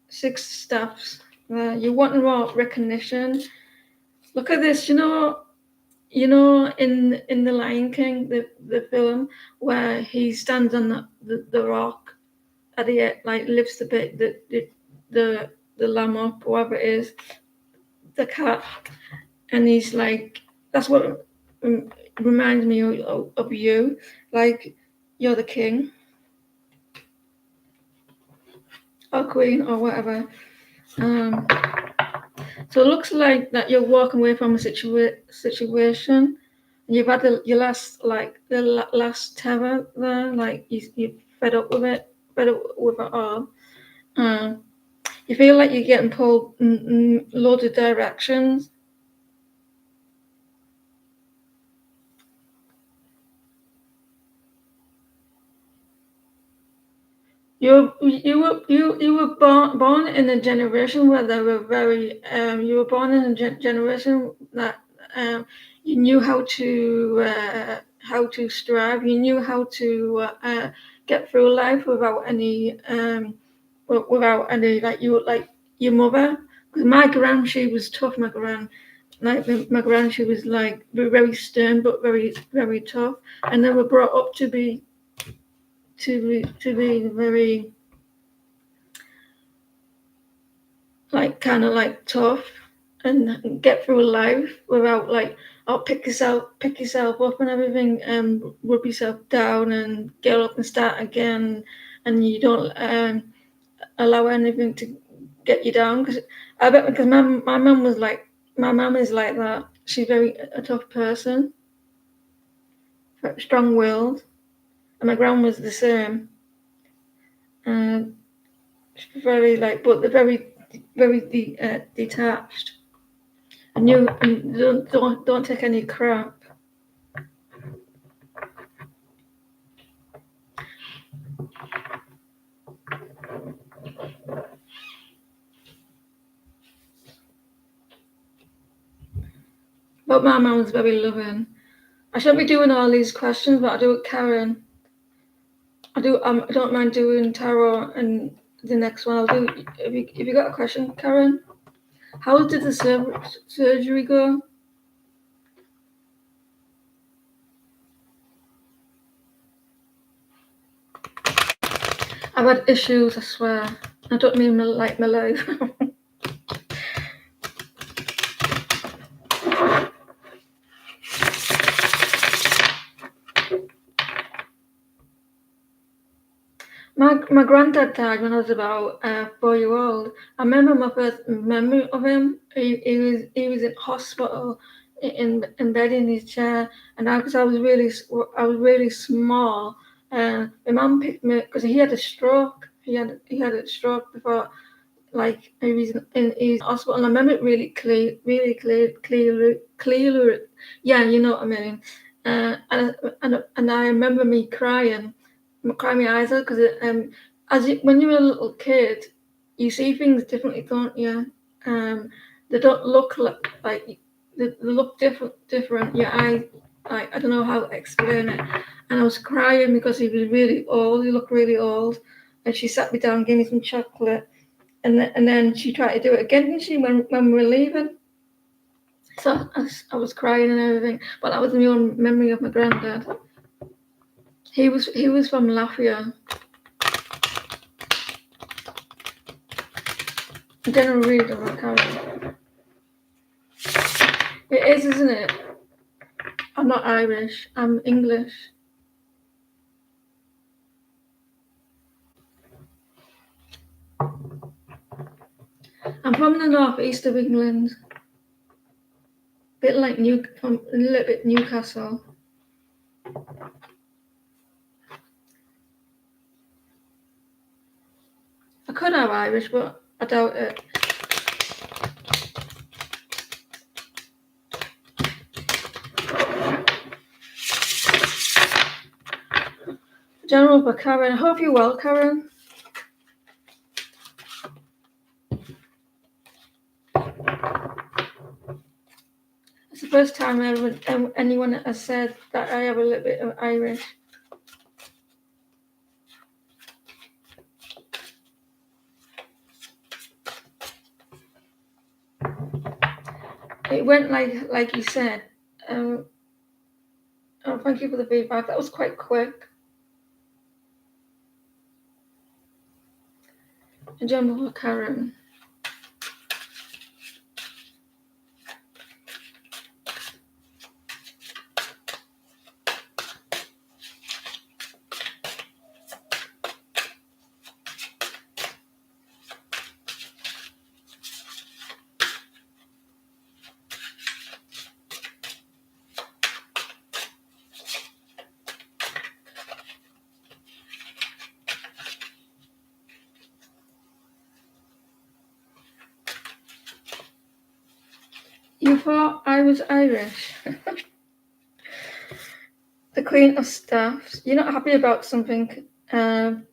6 staffs. You want more recognition. Look at this. In the Lion King, the film, where he stands on the rock at the end, like lifts the lamb up, whoever it is, the cat, and he's like, that's what reminds me of you, like you're the king or queen or whatever. So it looks like that you're walking away from a situation. You've had your last terror there, like you're fed up with it all. You feel like you're getting pulled in loads of directions. You were born in a generation where they were very you were born in a generation that you knew how to strive. You knew how to get through life without any like your mother. Because my gran, she was tough. My gran, she was like very stern but very tough, and they were brought up to be very like kind of like tough and get through life without like pick yourself up and everything and rub yourself down and get up and start again, and you don't allow anything to get you down. Because I bet because my mum was like my mum is like that. She's very a tough person, strong willed, and my gran was the same. And very like, but they're very detached. And you don't take any crap. But my mum was very loving. I shouldn't be doing all these questions, but I do it, Karen. I don't mind doing tarot and the next one I'll do. If you got a question, Karen, how did the surgery go? I've had issues, I swear. I don't mean like my life. My granddad died when I was about 4 years old. I remember my first memory of him. He was in hospital, in bed in his chair, and because I was really small, And my mum picked me because he had a stroke. He had a stroke before, like he was in his hospital. And I remember it really clear. Yeah, you know what I mean. And I remember me crying my eyes out because when you're a little kid, you see things differently, don't you? They don't look like they look different. Your eyes, I don't know how to explain it. And I was crying because he was really old. He looked really old. And she sat me down, gave me some chocolate, and then she tried to do it again, didn't she? When we were leaving. So I was crying and everything. But that was my own memory of my granddad. He was from Latvia. General Reid of Karen. It is, isn't it? I'm not Irish. I'm English. I'm from the northeast of England. Bit like from a little bit Newcastle. I could have Irish, but I doubt it. General, but Karen, I hope you're well, Karen. It's the first time anyone has said that I have a little bit of Irish. It went like you said. Oh, thank you for the feedback. That was quite quick. General Karen. You thought I was Irish? The Queen of Staffs. You're not happy about something, Karen?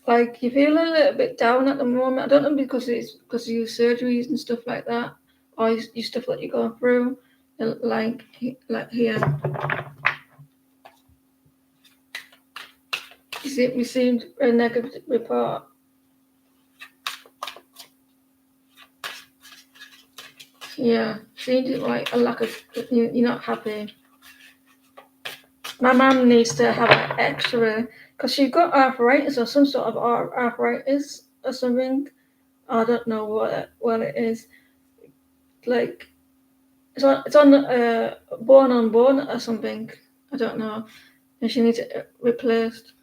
Like you feel a little bit down at the moment. I don't know because it's because of your surgeries and stuff like that, or your stuff that you're going through. Like here, you received a negative report. Yeah, seemed like a lack of. You're not happy. My mum needs to have an X-ray because she's got arthritis or some sort of arthritis or something. I don't know what it is. Like it's on bone on bone or something. I don't know. And she needs it replaced.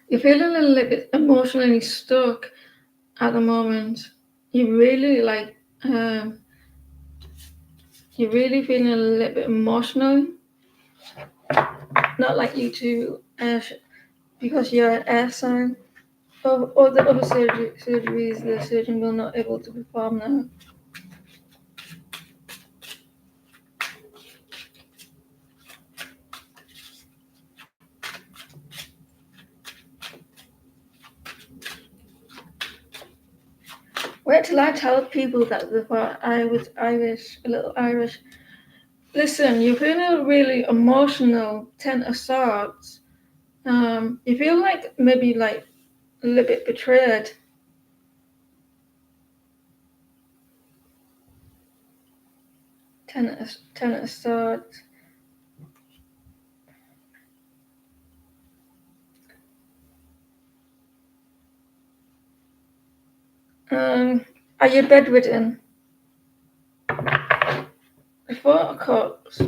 You feel a little bit emotionally stuck at the moment. You really like. You're really feeling a little bit emotional. Not like you two, because you're an air sign. Or the other surgeries, the surgeon will not able to perform now. Wait till I tell people that they thought I was Irish, a little Irish. Listen, you're feeling really emotional, Ten of Swords. You feel like maybe like a little bit betrayed. Ten of Swords. Are you bedridden? Four of Cups.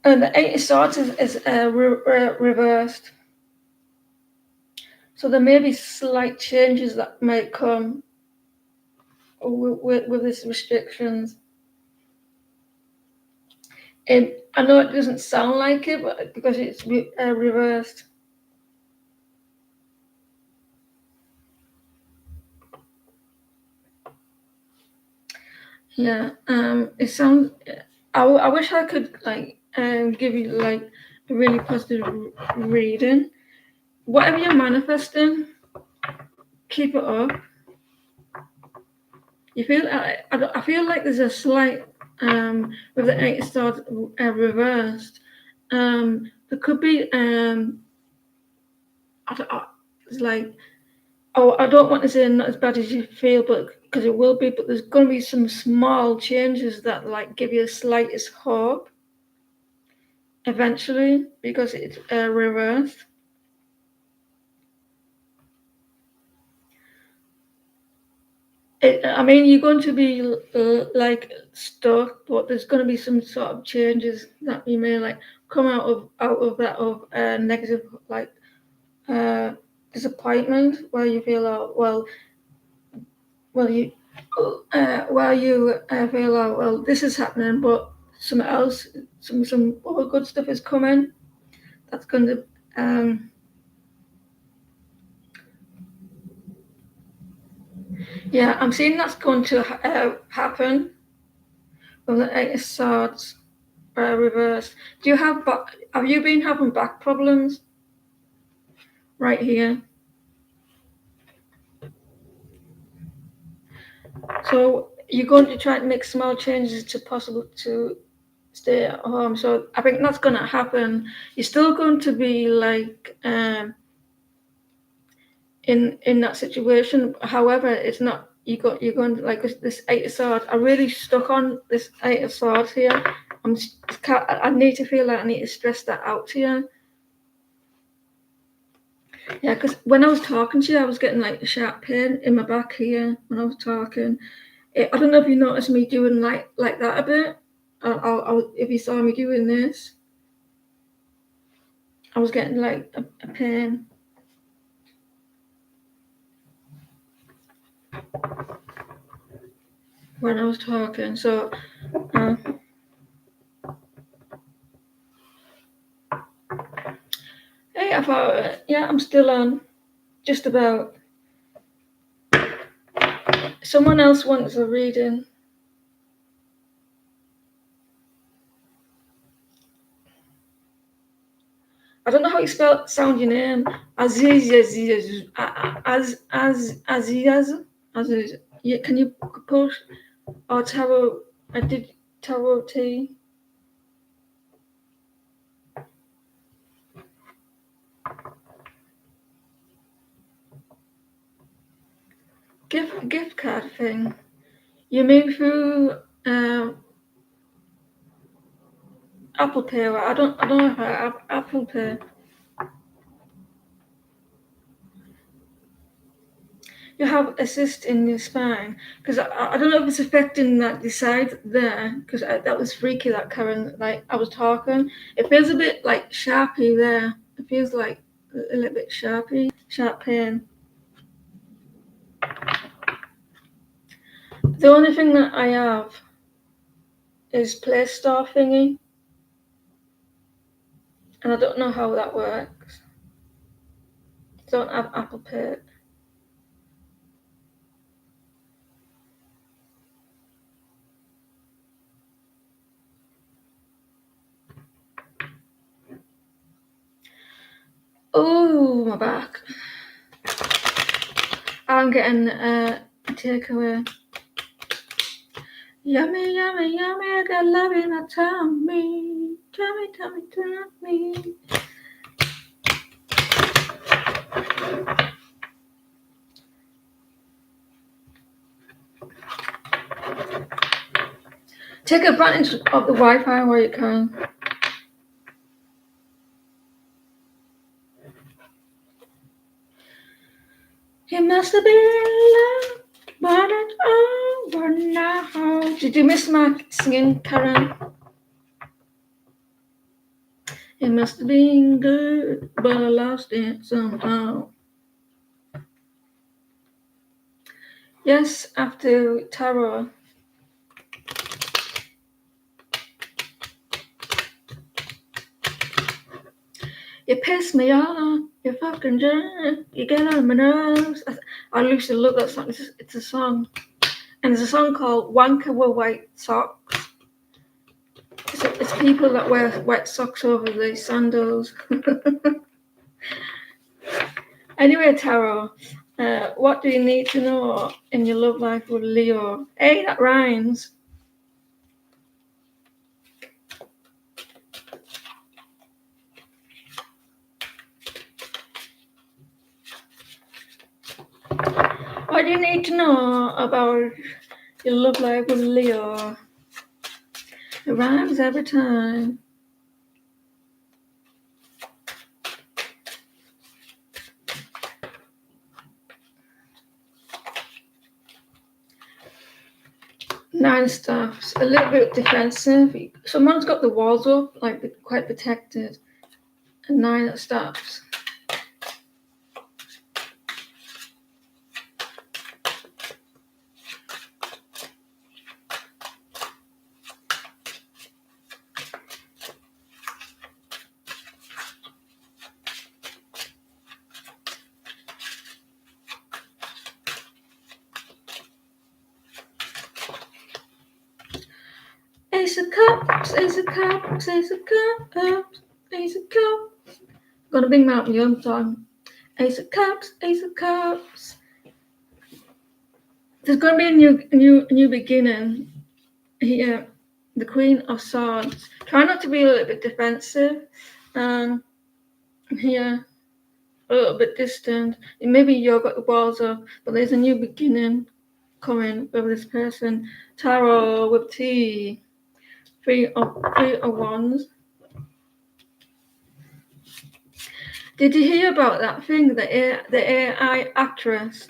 And the Eight of Swords is reversed. So there may be slight changes that may come with these restrictions. And I know it doesn't sound like it, but because it's reversed. Yeah. It sounds. I wish I could give you like a really positive reading. Whatever you're manifesting, keep it up. You feel I feel like there's a slight with the Eight of Swords reversed. There could be it's like, oh, I don't want to say not as bad as you feel, but because it will be, but there's going to be some small changes that like give you the slightest hope eventually because it's reversed. I mean, you're going to be like stuck, but there's going to be some sort of changes that you may like come out of that of negative like disappointment where you feel you feel this is happening, but something else, some other good stuff is coming. That's going to I'm seeing that's going to happen. Well, the Eight of Swords reversed. Have you been having back problems? Right here. So you're going to try to make small changes to possible to stay at home. So I think that's going to happen. You're still going to be like in that situation. However, it's not. You're going to like this Eight of Swords. I really stuck on this Eight of Swords here. I need to feel like I need to stress that out to you. Yeah, because when I was talking to you, I was getting like a sharp pain in my back here when I was talking. I don't know if you noticed me doing like that a bit. If you saw me doing this, I was getting like a pain. When I was talking, so hey, I thought, I'm still on, just about. Someone else wants a reading. I don't know how you sound your name. Aziz. Can you push or tarot? I did tarot tea. Gift card thing. You mean through Apple Pay? I don't know if I have Apple Pay. You have a cyst in your spine because I don't know if it's affecting that the side there because that was freaky that Karen like I was talking. It feels a bit like sharpy there. It feels like a little bit sharp pain. The only thing that I have is Play Store thingy, and I don't know how that works. I don't have Apple Pay. Oh, my back. I'm getting a takeaway. Yummy, yummy, yummy, I got love in my tummy. Tummy, tummy, tummy. Take advantage of the Wi-Fi where you can. You must have been in love But it's over now. Did you miss my singing, Karen? It must have been good, but I lost it somehow. Yes, after Tara. You piss me off, you fucking jerk, you get on my nerves. I used to love that song. It's a song. And there's a song called Wanker with White Socks. It's people that wear white socks over their sandals. Anyway, Taro, what do you need to know in your love life with Leo? Hey, that rhymes. What do you need to know about your love life with Leo? It rhymes every time. Nine staffs, a little bit defensive. Someone's got the walls up, like they're quite protected. And nine staffs. Ace of Cups, Ace of Cups, Ace of Cups, Ace of Cups. Gonna bring out my own song. Ace of Cups, Ace of Cups. There's gonna be a new beginning here. The Queen of Swords. Try not to be a little bit defensive. Here, a little bit distant. Maybe you've got the walls up, but there's a new beginning coming with this person. Tarot with T. Three of Wands. Did you hear about that thing? The AI actress.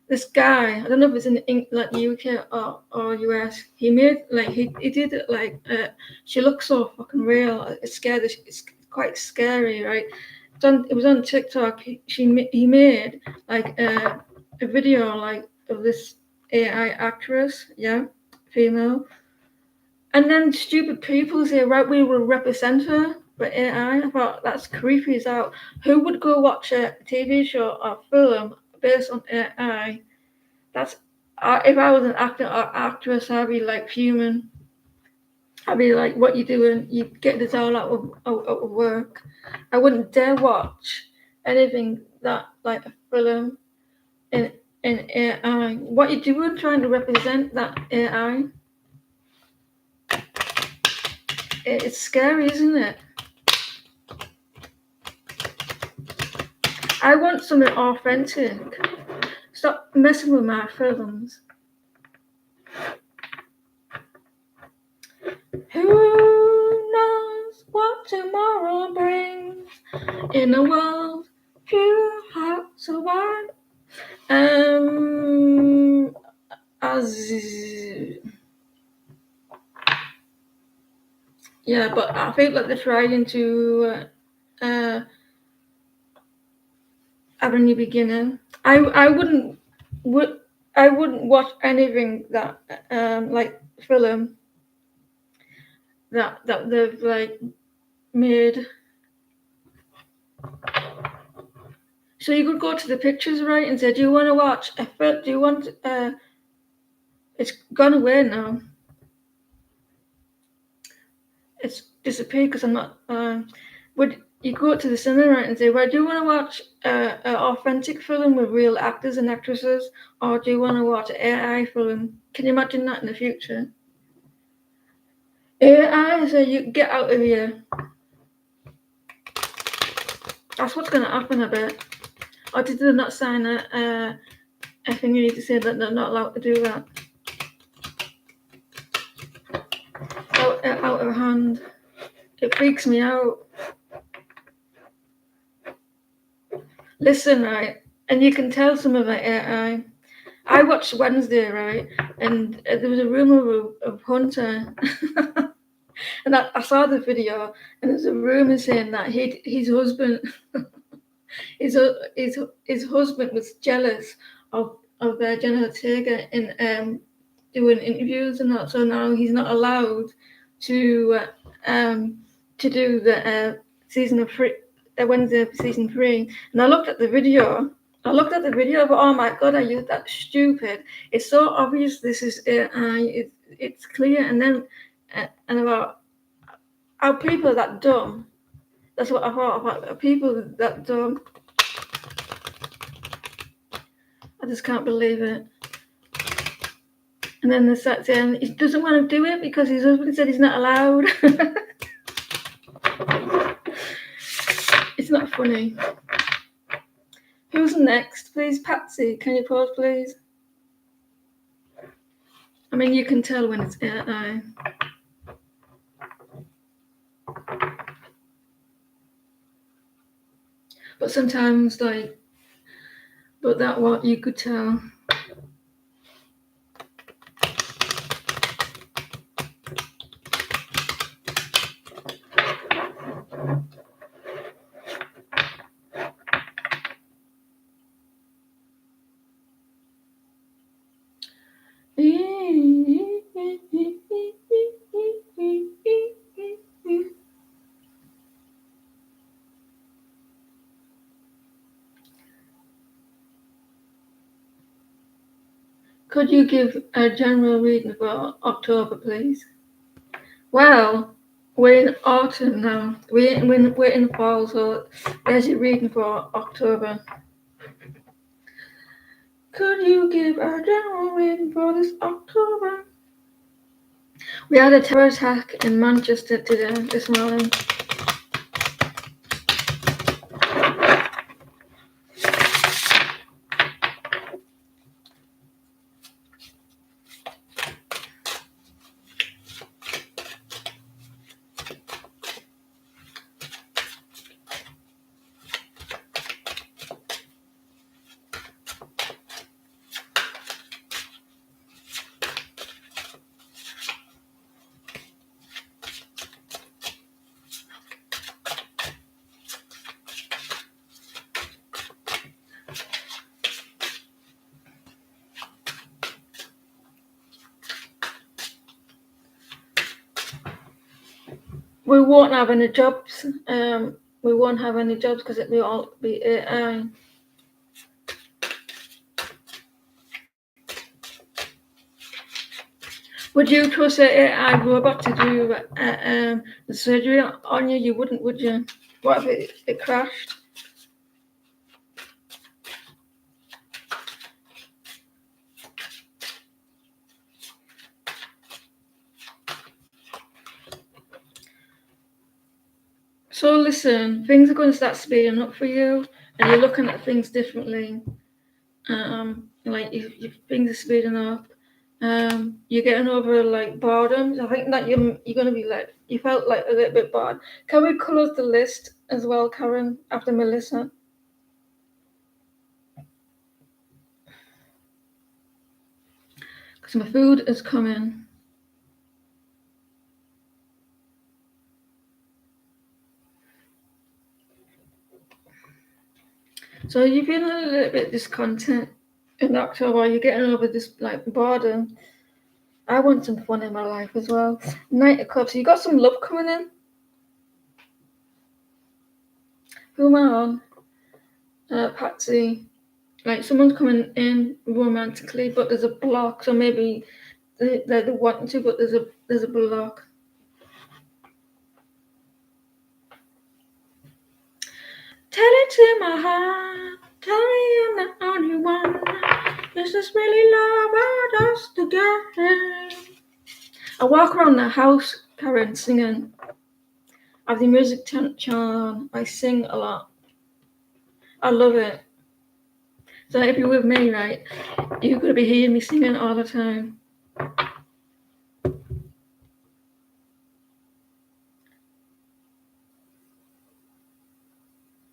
This guy. I don't know if it's in like UK or US. He made like he did it like. She looks so fucking real. It's scary. It's quite scary, right? It was on TikTok. He made like a video like of this AI actress. Yeah, female. And then stupid people say, right, we will represent her, but AI. I thought that's creepy as out. Who would go watch a TV show or film based on AI? That's if I was an actor or actress, I'd be like fuming. I'd be like, what you doing? You get this all out of work. I wouldn't dare watch anything that like a film in AI. What you doing trying to represent that AI? It's scary, isn't it? I want something authentic. Stop messing with my films. Who knows what tomorrow brings in a world few hearts so wide? Yeah, but I feel like they're trying to have a new beginning. I wouldn't watch anything that like film that they've like made. So you could go to the pictures, right, and say, do you want to watch a film? Do you want it's gone away now. It's disappeared because I'm not would you go to the cinema and say, well, do you want to watch an authentic film with real actors and actresses, or do you want to watch an AI film? Can you imagine that in the future? AI, so you get out of here. That's what's going to happen, I bet. Or did they not sign a thing you need to say that they're not allowed to do that? Out of hand. It freaks me out. Listen, right, and you can tell some of the AI. I watched Wednesday, right, and there was a rumor of Hunter, and I saw the video, and there's a rumor saying that his husband, his husband was jealous of Jenna Ortega in doing interviews and that, so now he's not allowed to do the season of three, Wednesday season 3. And I looked at the video. But oh my god, are you that stupid? It's so obvious this is it's clear. And then and about are people that dumb? That's what I thought about. Are people that dumb? I just can't believe it. And then they start saying he doesn't want to do it because his husband said he's not allowed. It's not funny. Who's next, please? Patsy, can you pause, please? I mean, you can tell when it's AI. But sometimes, but that what you could tell. Could you give a general reading for October, please? Well, we're in autumn now. We're in fall, so there's your reading for October. Could you give a general reading for this October? We had a terror attack in Manchester this morning. We won't have any jobs. We won't have any jobs because it will all be AI. Would you trust an AI robot to do the surgery on you? You wouldn't, would you? What if it crashed? So listen, things are going to start speeding up for you, and you're looking at things differently. Like if things are speeding up, you're getting over like boredom. I think that you're gonna be like you felt like a little bit bored. Can we close the list as well, Karen, after Melissa? Because my food is coming. So you're feeling a little bit discontent in October. You're getting over this like boredom. I want some fun in my life as well. Knight of Cups. You got some love coming in. Who am I on? Patsy. Like someone's coming in romantically, but there's a block. So maybe they're wanting to, but there's a block. Tell it to my heart. Tell me I'm the only one. Is this really love about us together? I walk around the house, Karen, singing. I have the music channel. I sing a lot. I love it. So if you're with me, right, you're gonna be hearing me singing all the time.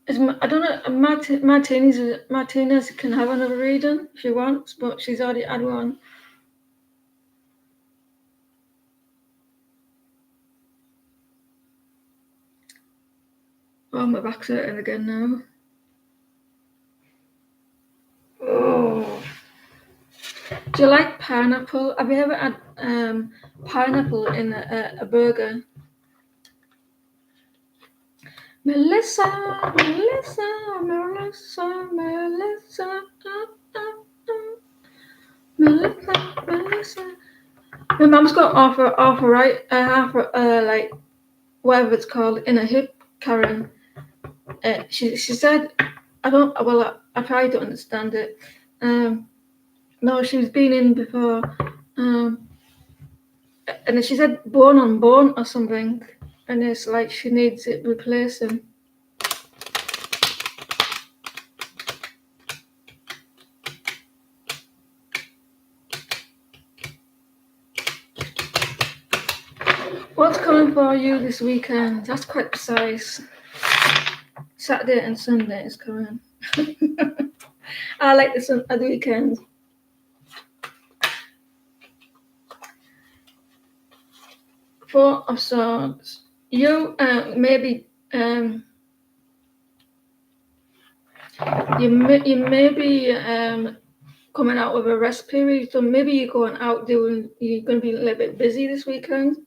I don't know. Martinez can have another reading if she wants, but she's already had one. Oh, my back's hurting again now. Oh. Do you like pineapple? Have you ever had pineapple in a burger? Melissa, Melissa, Melissa, Melissa, Melissa, Melissa. My mum's got like whatever it's called in a hip, Karen. She said, I probably don't understand it. No, she's been in before. And she said bone on bone or something, and it's like she needs it replacing. What's coming for you this weekend? That's quite precise. Saturday and Sunday is coming. I like the weekend. Four of Swords. You maybe you may be coming out of a rest period, so maybe you're going to be a little bit busy this weekend.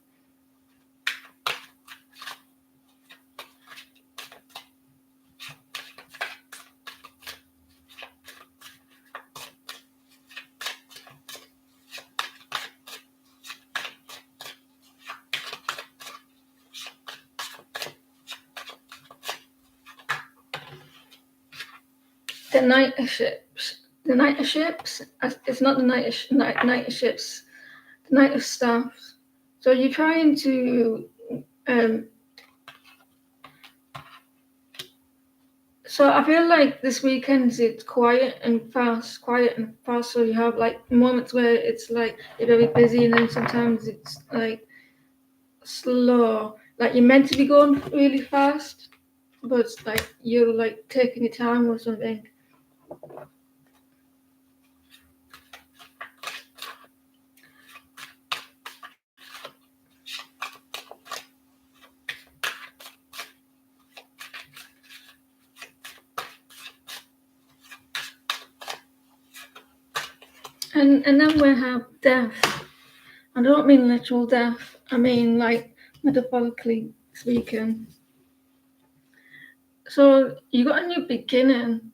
The Knight of Ships. The Knight of Ships. It's not the Knight of Ships. The Knight of Staffs. So you're trying to. So I feel like this weekend it's quiet and fast. So you have like moments where it's like you're very busy, and then sometimes it's like slow. Like you're meant to be going really fast, but it's like you're like taking your time or something. And then we have death. I don't mean literal death. I mean like metaphorically speaking. So you got a new beginning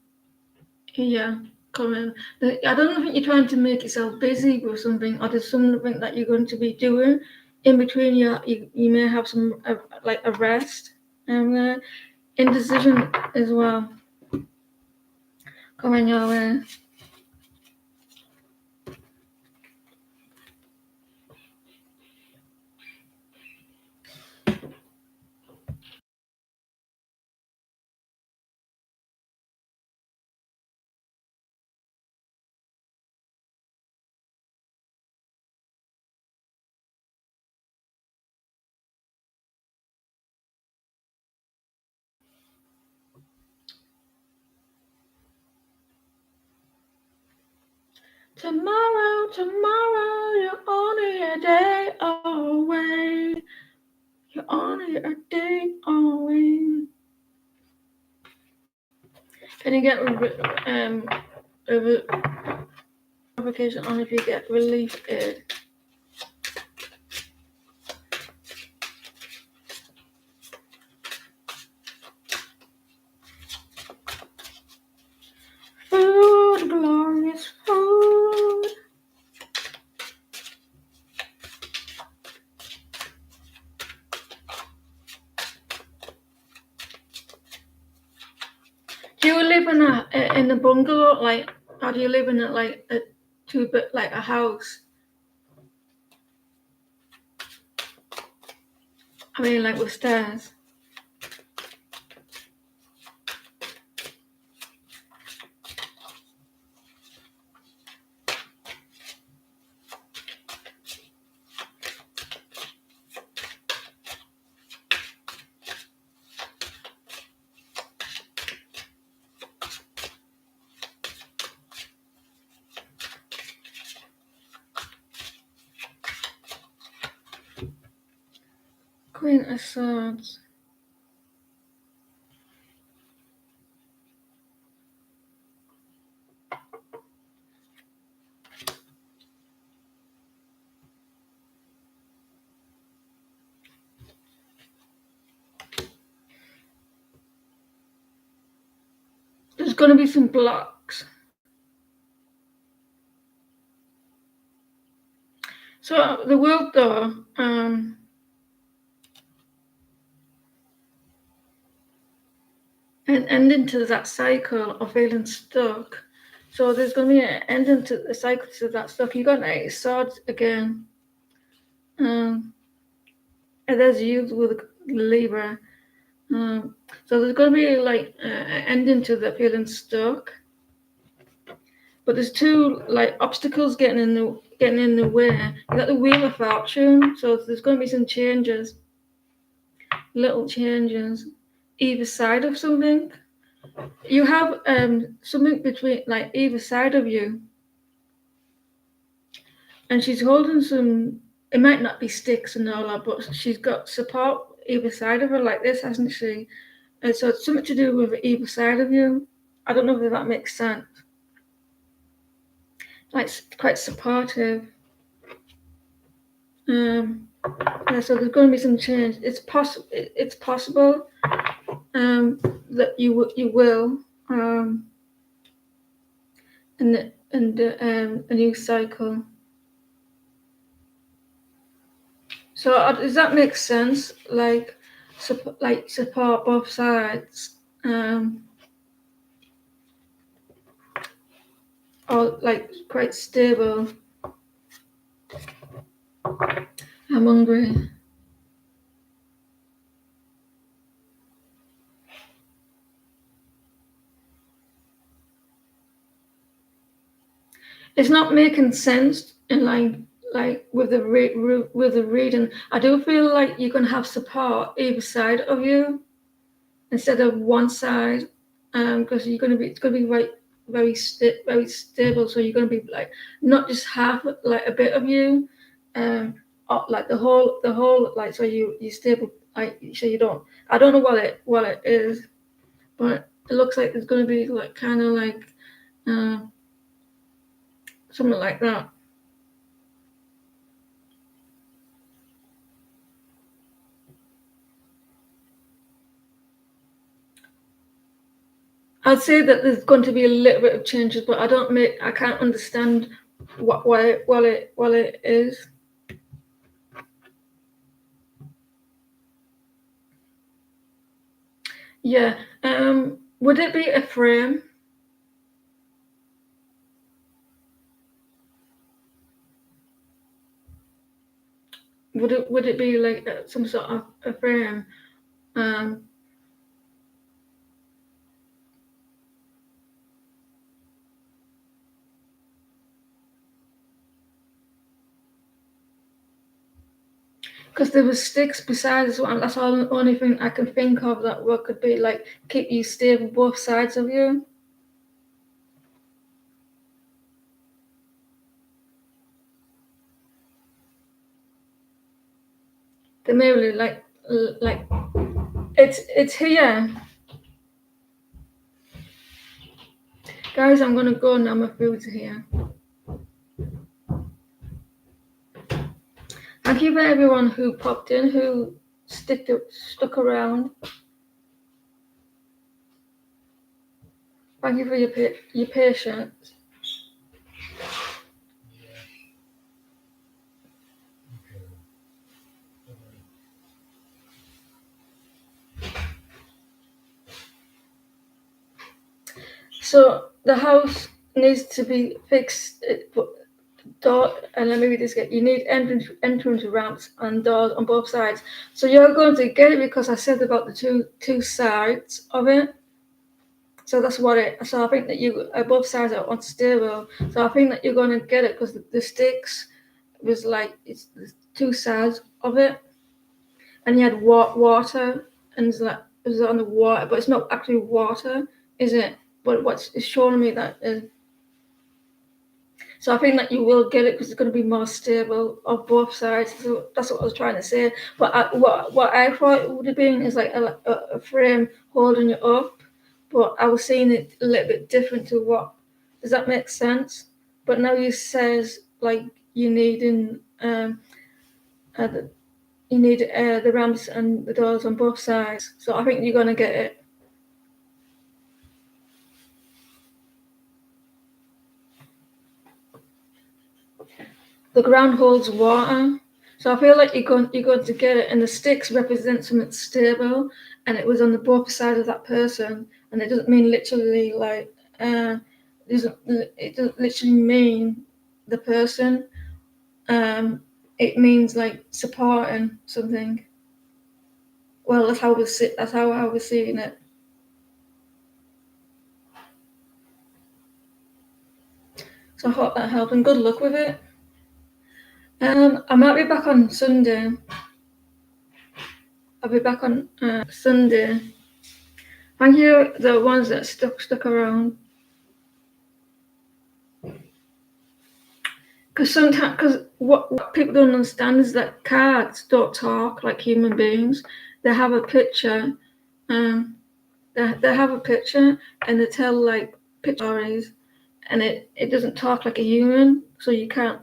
here coming. I don't think you're trying to make yourself busy or something, or there's something that you're going to be doing in between. You may have some like a rest and indecision as well coming your way. Tomorrow, you're only a day away. You're only a day away. Can you get application on if you get relief aid? Food, glorious food. Do you live in a bungalow, like, or do you live in a two-bit, like a house? I mean, like with stairs. Queen of Swords. There's going to be some blocks. So the World Door, an ending to that cycle of feeling stuck. So there's going to be an ending to the cycle to that stuff. You got 8 swords again. And there's you with Libra. So there's going to be like an ending to the feeling stuck. But there's 2 like obstacles getting in the way. You got the Wheel of Fortune, so there's going to be some changes, little changes, either side of something. You have something between like either side of you, and she's holding some. It might not be sticks and all that, but she's got support either side of her like this, hasn't she? And so it's something to do with either side of you. I don't know if that makes sense. Like quite supportive. Yeah, so there's going to be some change. It's possible. It's possible that you will and a new cycle. So does that make sense? Like support both sides, or like quite stable. I'm hungry. It's not making sense in like with the reading. I do feel like you can have support either side of you instead of one side, because it's going to be very stable. So you're going to be like not just half, like a bit of you, or like the whole like, so you stable, like, so you don't. I don't know what it is, but it looks like there's going to be like kind of like something like that. I'd say that there's going to be a little bit of changes, but I can't understand what it is. Yeah. Would it be a frame? Would it be like some sort of a frame? Because there was sticks besides one. That's all the only thing I can think of that what could be like keep you stable both sides of you. They may really like it's here. Guys, I'm gonna go now, my food's here. Thank you for everyone who popped in, who stuck around. Thank you for your patience. So the house needs to be fixed. Door, and let me read this again. You need entrance ramps and doors on both sides. So you're going to get it because I said about the two sides of it. So that's what it. So I think that both sides are unstable. So I think that you're going to get it because the sticks was like it's the 2 sides of it, and you had water, and it's like it was on the water, but it's not actually water, is it? But what's it's showing me that is. So I think that you will get it because it's going to be more stable on both sides. So that's what I was trying to say. But what I thought it would have been is like a frame holding it up, but I was seeing it a little bit different to what. Does that make sense? But now you says like you need uh, the, you need the ramps and the doors on both sides. So I think you're going to get it. The ground holds water. So I feel like you're going to get it, and the sticks represent something stable, and it was on the both side of that person, and it doesn't mean literally like it doesn't literally mean the person. It means like supporting something. Well, that's how I was seeing it. So I hope that helped, and good luck with it. I might be back on Sunday. I'll be back on Sunday. Thank you, the ones that stuck around. Because what people don't understand is that cards don't talk like human beings. They have a picture, they have a picture, and they tell like picture stories, and it doesn't talk like a human. So you can't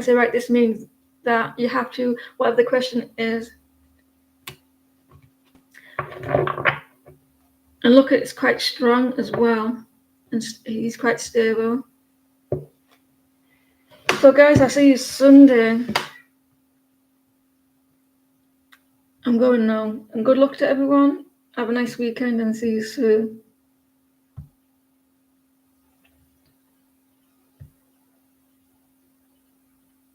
say right. This means that. You have to whatever the question is. And look, it's quite strong as well, and he's quite stable. So guys, I'll see you Sunday. I'm going now. And good luck to everyone. Have a nice weekend and see you soon.